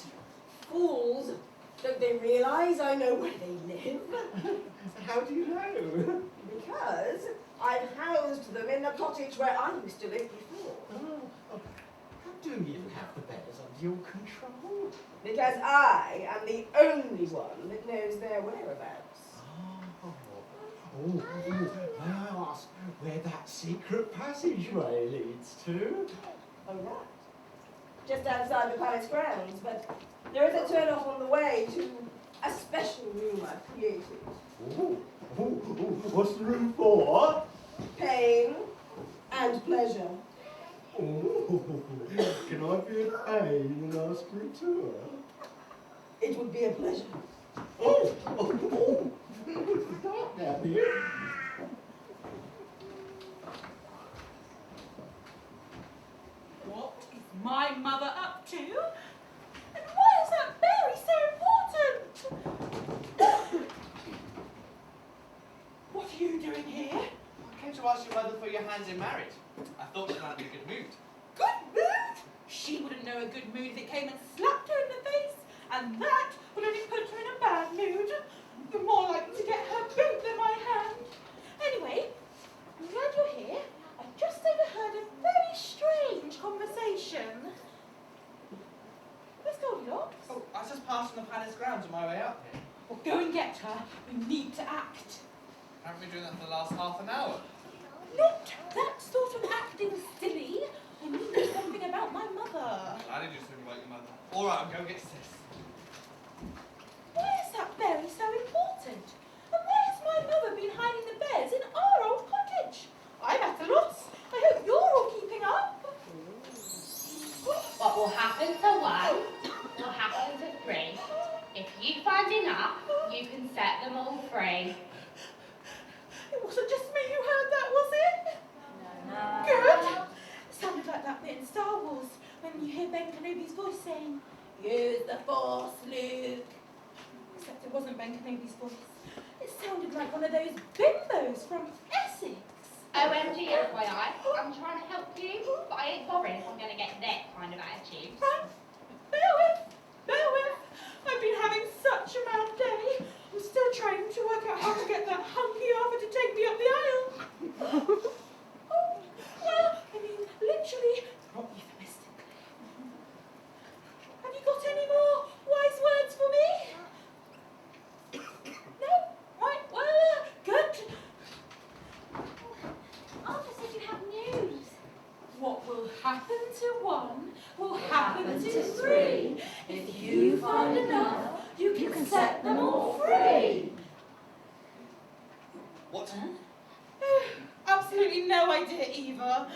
Fools! Don't they realise I know where they live? How do you know? Because I've housed them in the cottage where I used to live before. Oh, how do you have the bears under your control? Because I am the only one that knows their whereabouts. Oh, may I ask where that secret passageway leads to? Oh, right. Just outside the palace grounds, but there is a turn-off on the way to a special room I've created. Ooh, what's the room for? Pain and pleasure. Oh, can I be a pain and ask for a tour? It would be a pleasure. Oh. Now, dear. What is my mother up to? And why is that berry so important? What are you doing here? I came to ask your mother for your hands in marriage. I thought she might be in a good mood. Good mood? She wouldn't know a good mood if it came and slapped her in the face, and that would only put her in a bad mood. You're more likely to get her boot than my hand. Anyway, I'm glad you're here. I just overheard a very strange conversation. Where's Goldilocks? Oh, I was just passing the palace grounds on my way out here. Well, go and get her. We need to act. Haven't we been doing that for the last half an hour? Not that sort of acting, silly. I need to do something about my mother. I didn't do something about your mother. All right, I'll go get sis. Why is that berry so important? And why has my mother been hiding the bears in our old cottage? I'm at a loss. I hope you're all keeping up. What will happen to one will happen to three. If you find enough, you can set them all free. It wasn't just me who heard that, was it? No. Good. Sounded like that bit in Star Wars when you hear Ben Kenobi's voice saying, "Use the Force, Luke." Except it wasn't Ben Kenobi's voice. It sounded like one of those bimbos from Essex. OMG, FYI, I'm trying to help you, but I ain't bothering if I'm going to get that kind of attitude. Right. Bear with. I've been having such a mad day. I'm still trying to work out how to get that hunky Arthur to take me up the aisle. Oh, well, I mean, literally, not euphemistically. Have you got any more wise words for me? No? Right, well, good. Arthur said you have news. What will happen to one will happen to three. If you find enough, you can set them all free. What? Absolutely no idea, Eva.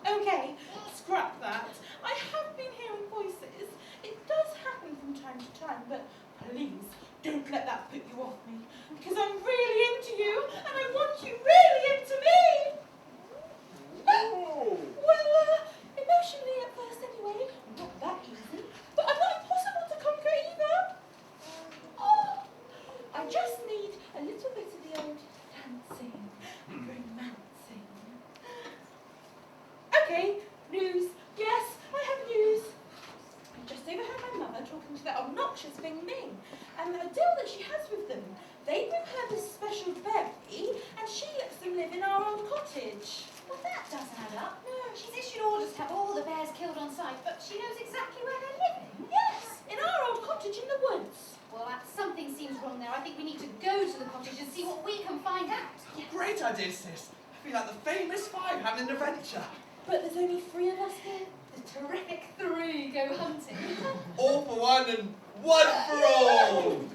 Okay, scrap that. I have been hearing voices. It does happen from time to time, but please don't let that put you off me, because I'm really into you, and I want you really into me. Well, emotionally at first anyway, not that easy, but I'm not impossible to conquer either. Oh, I just need a little bit of the old dancing and romancing. Okay, news. Yes, I have news. I just overheard my mother talking to that obnoxious Bing Ming, and the deal that she has with them. They bring her this special berry, and she lets them live in our old cottage. Well, that doesn't add up. No, she's issued orders to have all the bears killed on sight, but she knows exactly where they're living. Yes, in our old cottage in the woods. Well, something seems wrong there. I think we need to go to the cottage and see what we can find out. Yes. Great idea, sis. I feel like the famous five having an adventure. But there's only 3 of us here. The terrific 3 go hunting. All for one and one for all.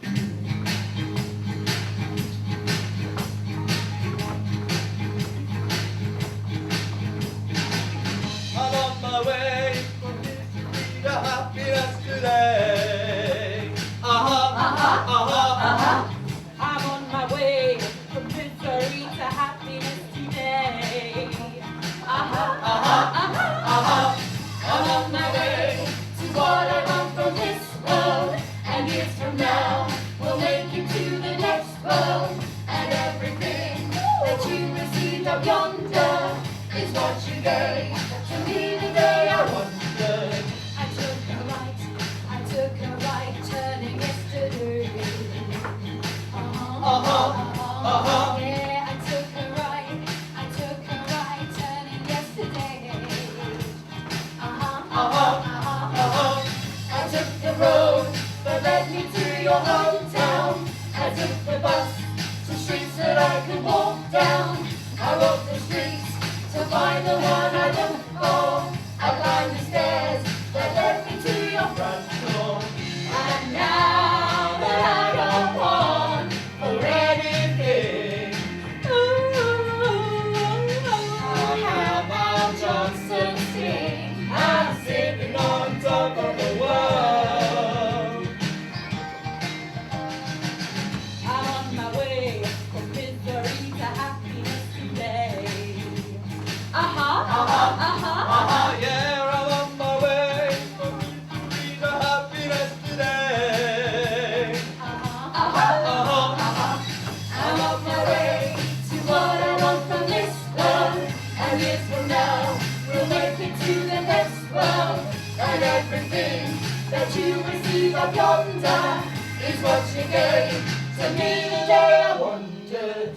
what you receive up yonder is what you gave to me the day I wondered.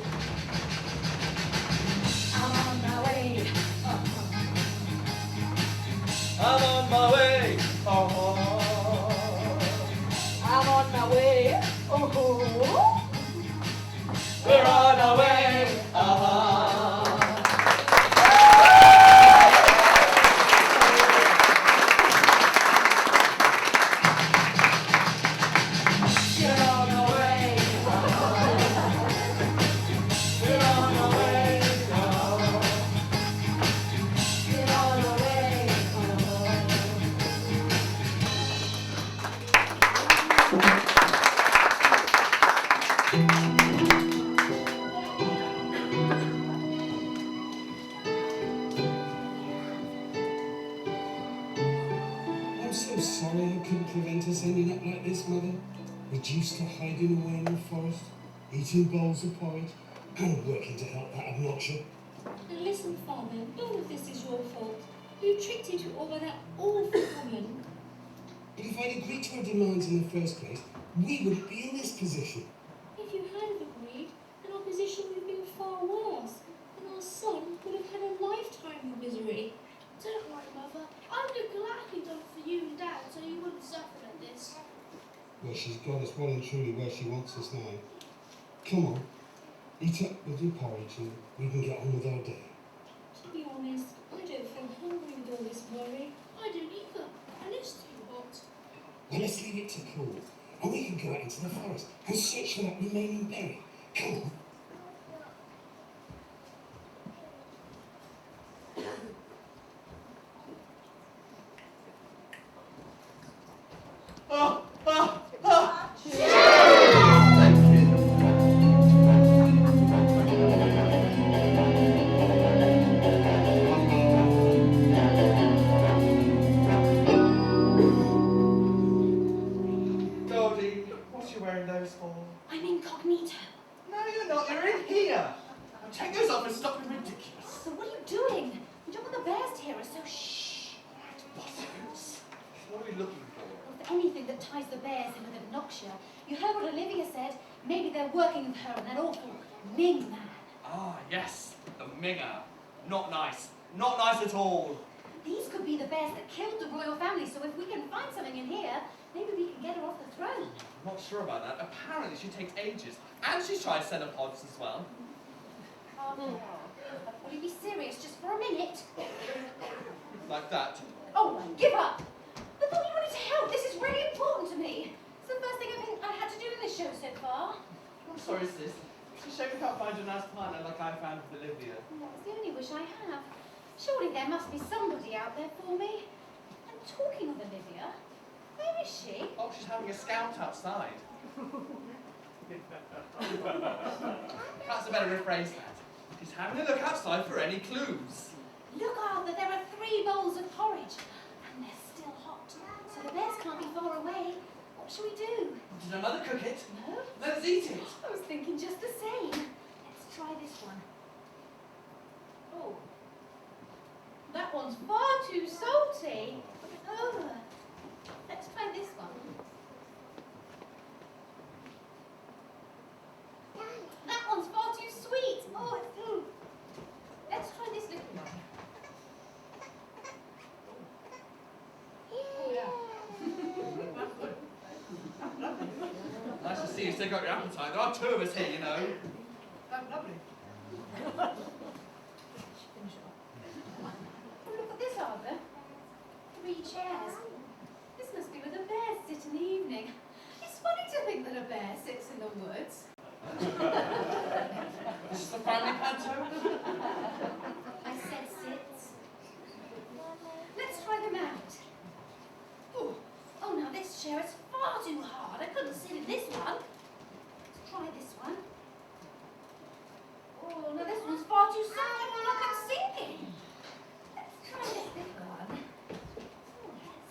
I'm on my way. I'm on my way. Oh. I'm on my way. Oh, We're on our way. you're on our way. We're on our way. You're on our way. I'm so sorry I couldn't prevent us ending up like this, Mother. Reduced to hiding away in the forest, eating bowls of porridge, and working to help that Obnoxia. Listen, Father, none of this is your fault. You tricked into all of that awful woman. But if I'd agreed to her demands in the first place, we wouldn't be in this position. If you hadn't agreed, then our position would have been far worse, and our son would have had a lifetime of misery. Don't worry, Mother. I'd have gladly done for you and Dad so you wouldn't suffer like this. Well, she's got us well and truly where she wants us now. Come on, eat up with your porridge and we can get on with our day. To be honest, I don't feel hungry with all this worry. I don't either, and it's too hot. Well, let's leave it to cool, and we can go out into the forest and search for that remaining berry. Come on. Goldie, what are you wearing those for? I'm incognito. No, you're not. You're in here. Now take those off and stop being ridiculous. So what are you doing? You don't want the bears to hear us, so shh. Bosses. What are we looking for? Well, for anything that ties the bears in with Obnoxia. You heard what Olivia said. Maybe they're working with her and that awful Ming man. Ah, yes. The Minger. Not nice. Not nice at all. These could be the bears that killed the royal family, so if we can find something in here, maybe we can get her off the throne. I'm not sure about that. Apparently she takes ages. And she's trying cenopods as well. Will you be serious just for a minute? Like that. Oh, give up! I thought you wanted to help. This is really important to me. It's the first thing I had to do in this show so far. I'm sorry, sis. It's a shame we can't find a nice partner like I found with Olivia. That's the only wish I have. Surely there must be somebody out there for me. And talking of Olivia, where is she? Oh, she's having a scout outside. Perhaps I better rephrase that. She's having a look outside for any clues. Look, Arthur, there are 3 bowls of porridge. And they're still hot. So the bears can't be far away. What shall we do? Did her mother cook it? No? Let's eat it. I was thinking just the same. Let's try this one. Oh. That one's far too salty. Oh. Let's try this one. That one's far too sweet. Oh, let's try this little one. Oh, yeah. Nice to see you still got your appetite. There are 2 of us here, you know. Lovely. Oh, look at this, Arthur. 3 chairs. This must be where the bears sit in the evening. It's funny to think that a bear sits in the woods. This is the family panto? I said sits. Let's try them out. Oh, now this chair is far too hard. I couldn't sit in this one. Let's try this one. Oh, no, this one's far too soft. I feel like I'm sinking. Let's try this big one. Oh, yes.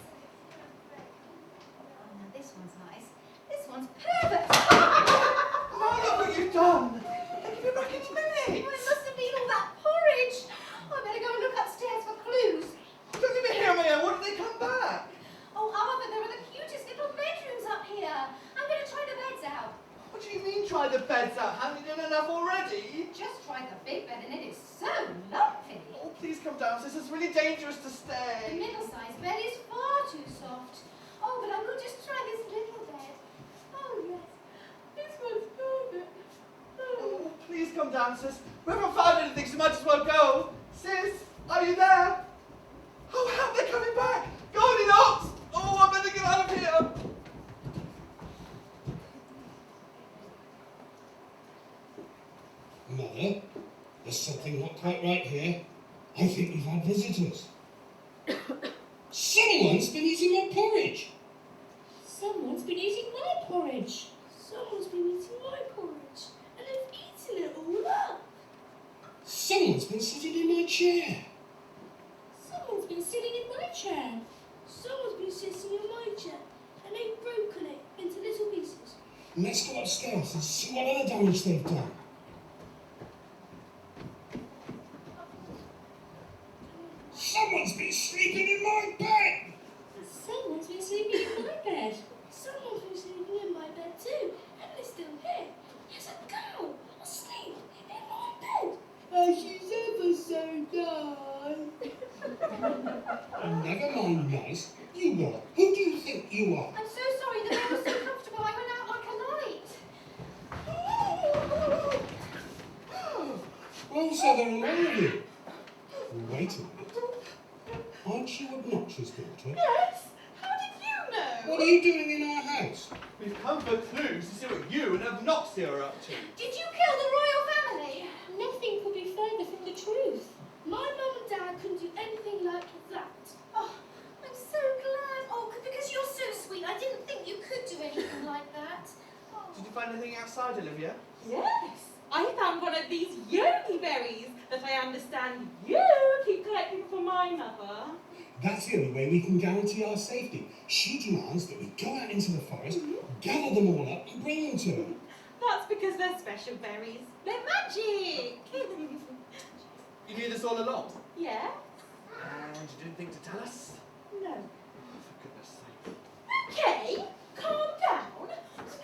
Oh, now this one's nice. This one's perfect. No, look what you've done. I'll give you back in a minute. Oh, it must have been all that porridge. Oh, I better go and look upstairs for clues. Don't leave me here on my own. What did they come back? Oh, Arthur, there are the cutest tried the big bed and it is so lumpy. Oh, please come down, sis. It's really dangerous to The stay. middle-sized bed is far too soft. Oh, but I will just try this little bed. Oh, yes. This one's perfect. Oh, please come down, sis. We haven't found anything, so might as well go. Sis, are you there? Oh, help, they're coming back. Goldilocks! Oh, I better get out of here. Mother, there's something not quite right here. I think we've had visitors. Someone's been eating my porridge. Someone's been eating my porridge. Someone's been eating my porridge. And they've eaten it all up. Someone's been sitting in my chair. Someone's been sitting in my chair. Someone's been sitting in my chair. And they've broken it into little pieces. Let's go upstairs and see what other damage they've done. Someone's been sleeping in my bed! Someone's been sleeping in my bed. Someone's been sleeping in my bed too. And they're still here. There's a girl asleep in my bed. Oh, she's ever so nice. Never mind nice. You are. Who do you think you are? I'm so sorry, the bed was so comfortable I went out like a light. Well, so there are all of you. Wait a minute. Aren't you Obnoxia's daughter? Yes. How did you know? What are you doing in our house? We've come for clues to see what you and Obnoxia are up to. Did you kill the royal family? Nothing could be further from the truth. My mum and dad couldn't do anything like that. Oh, I'm so glad. Oh, because you're so sweet. I didn't think you could do anything like that. Oh. Did you find anything outside, Olivia? Yes. I found one of these yogi berries that I understand you keep collecting for my mother. That's the only way we can guarantee our safety. She demands that we go out into the forest, gather them all up and bring them to her. That's because they're special berries. They're magic. You knew this all along? Yeah? And you didn't think to tell us? No. Oh, for goodness sake. Okay, calm down.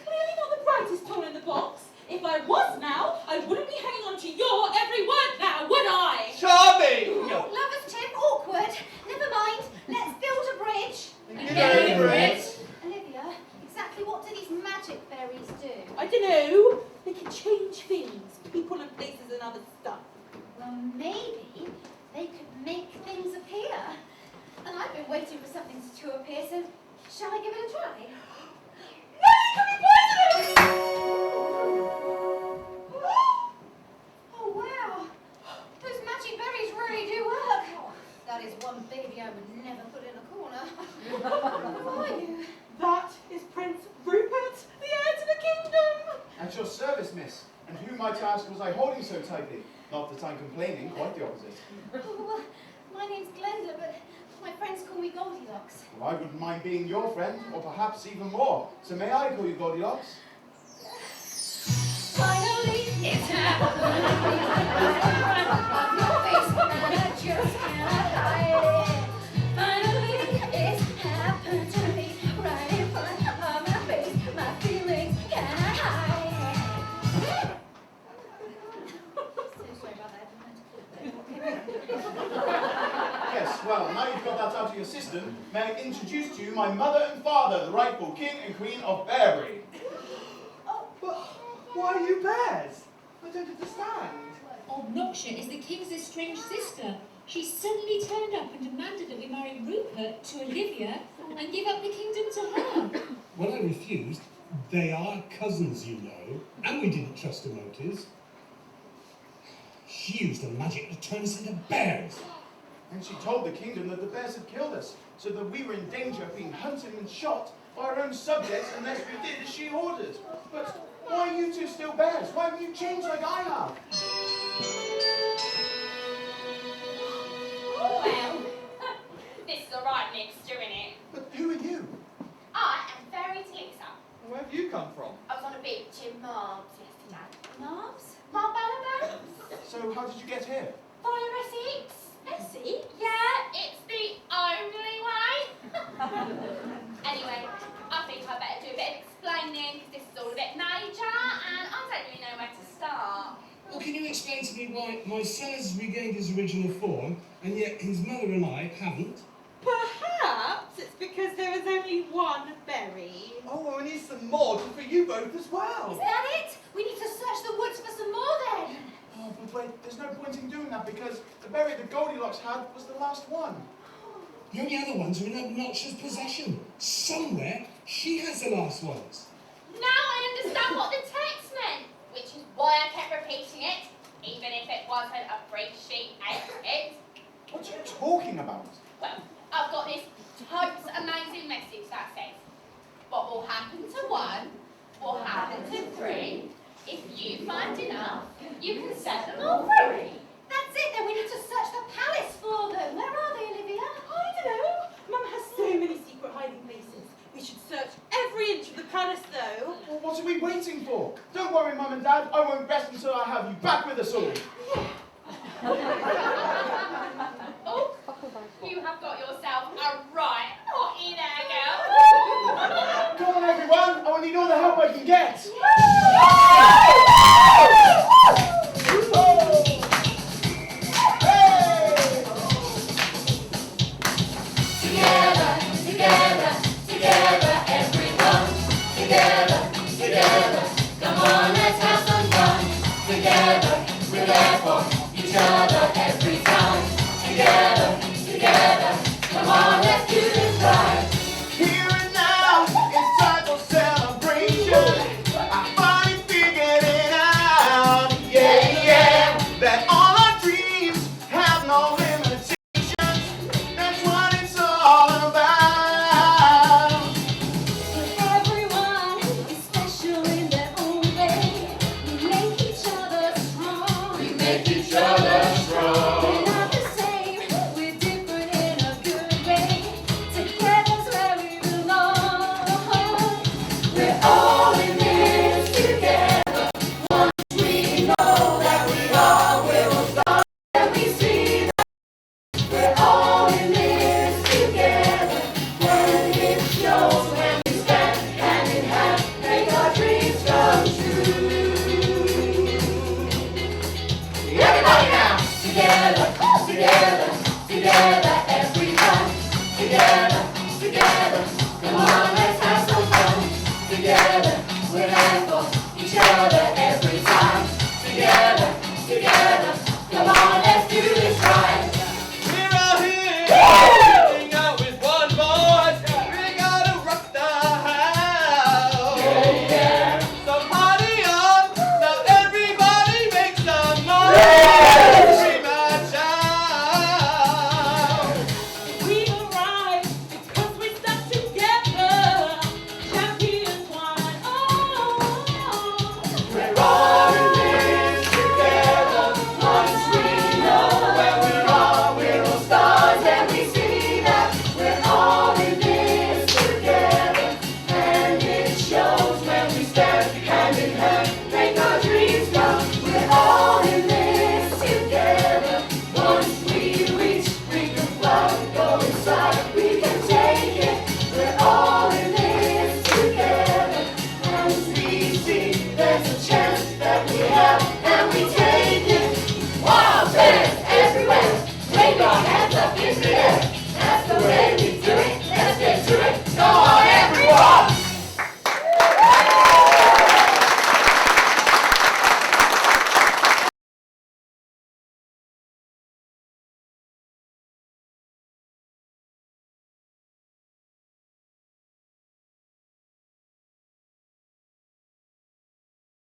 Clearly not the brightest tool in the box. If I was now, I wouldn't be hanging on to your every word now, would I? Charming! Lover's tip, awkward. Never mind. Let's build a bridge. Olivia, exactly what do these magic berries do? I don't know. They can change things, people and places and other stuff. Well, maybe they could make things appear. And I've been waiting for something to appear, so shall I give it a try? No, you can be poisonous! Oh, wow. Those magic berries really do work. That is one baby I would never put in a corner. Who are you? That is Prince Rupert, the heir to the kingdom. At your service, miss. And who, might I ask, was I holding so tightly? Not that I'm complaining, quite the opposite. Oh, well, my name's Glenda, but my friends call me Goldilocks. Well, I wouldn't mind being your friend, or perhaps even more. So may I call you Goldilocks? Finally, it's happened. Your face, and I just cannot hide it. Finally, it's happened to me. Right in front of my face, my feelings cannot hide it. So sorry about that. Yes, well, now you've got that out of your system, may I introduce to you my mother and father, the rightful king and queen of Bearbury. But why are you bears? I don't understand. Obnoxia is the king's estranged sister. She suddenly turned up and demanded that we marry Rupert to Olivia and give up the kingdom to her. When I refused, they are cousins, you know, and we didn't trust her motives. She used her magic to turn us into bears. And she told the kingdom that the bears had killed us, so that we were in danger of being hunted and shot by our own subjects unless we did as she ordered. But why are you two still bears? Why haven't you changed like I have? Well, this is a right mixture, innit? But who are you? I am Fairy Talisa. Where have you come from? I was on a beach in Marbs yesterday. Marbs? Marbella. So how did you get here? Via Essex. Essie? Yeah, it's the only way. Anyway, I think I better do a bit of explaining because this is all a bit major and I don't really know where to start. Well, can you explain to me why my son has regained his original form, and yet his mother and I haven't? Perhaps it's because there is only one berry. Oh, well, we need some more for you both as well. Is that it? We need to search the woods for some more then. Oh, but wait, there's no point in doing that because the berry that Goldilocks had was the last one. The only other ones are in Obnoxia's possession. Somewhere, she has the last ones. Now I understand what the text meant, which is why I kept repeating it, even if it wasn't a free sheet edit. What are you talking about? Well, I've got this totes amazing message that says, what will happen to one will happen to three. If you find enough, you can set them all free. That's it, then we need to search the palace for them. Where are they, Olivia? I don't know. Mum has so many secret hiding places. We should search every inch of the palace, though. Well, what are we waiting for? Don't worry, Mum and Dad. I won't rest until I have you back with us all. Oh, you have got yourself a right hottie there, girl. Come on, everyone. I will need all the help I can get. Together, everyone. Together, come on, let's have some fun. Together, we're there for each other every time. Together, come on, let's do this right. Here and now, it's time for celebration. I finally figured it out. Yeah. That all our dreams have no limitations. That's what it's all about. Everyone is special in their own way. We make each other strong. We're not the same, we're different in a good way. Together's where we belong. We're all in this together. Once we know that we all will start, and we see that we're all in this together. When it shows, when we stand hand in hand, make our dreams come true. Everybody now! Together, everyone. Together, come on.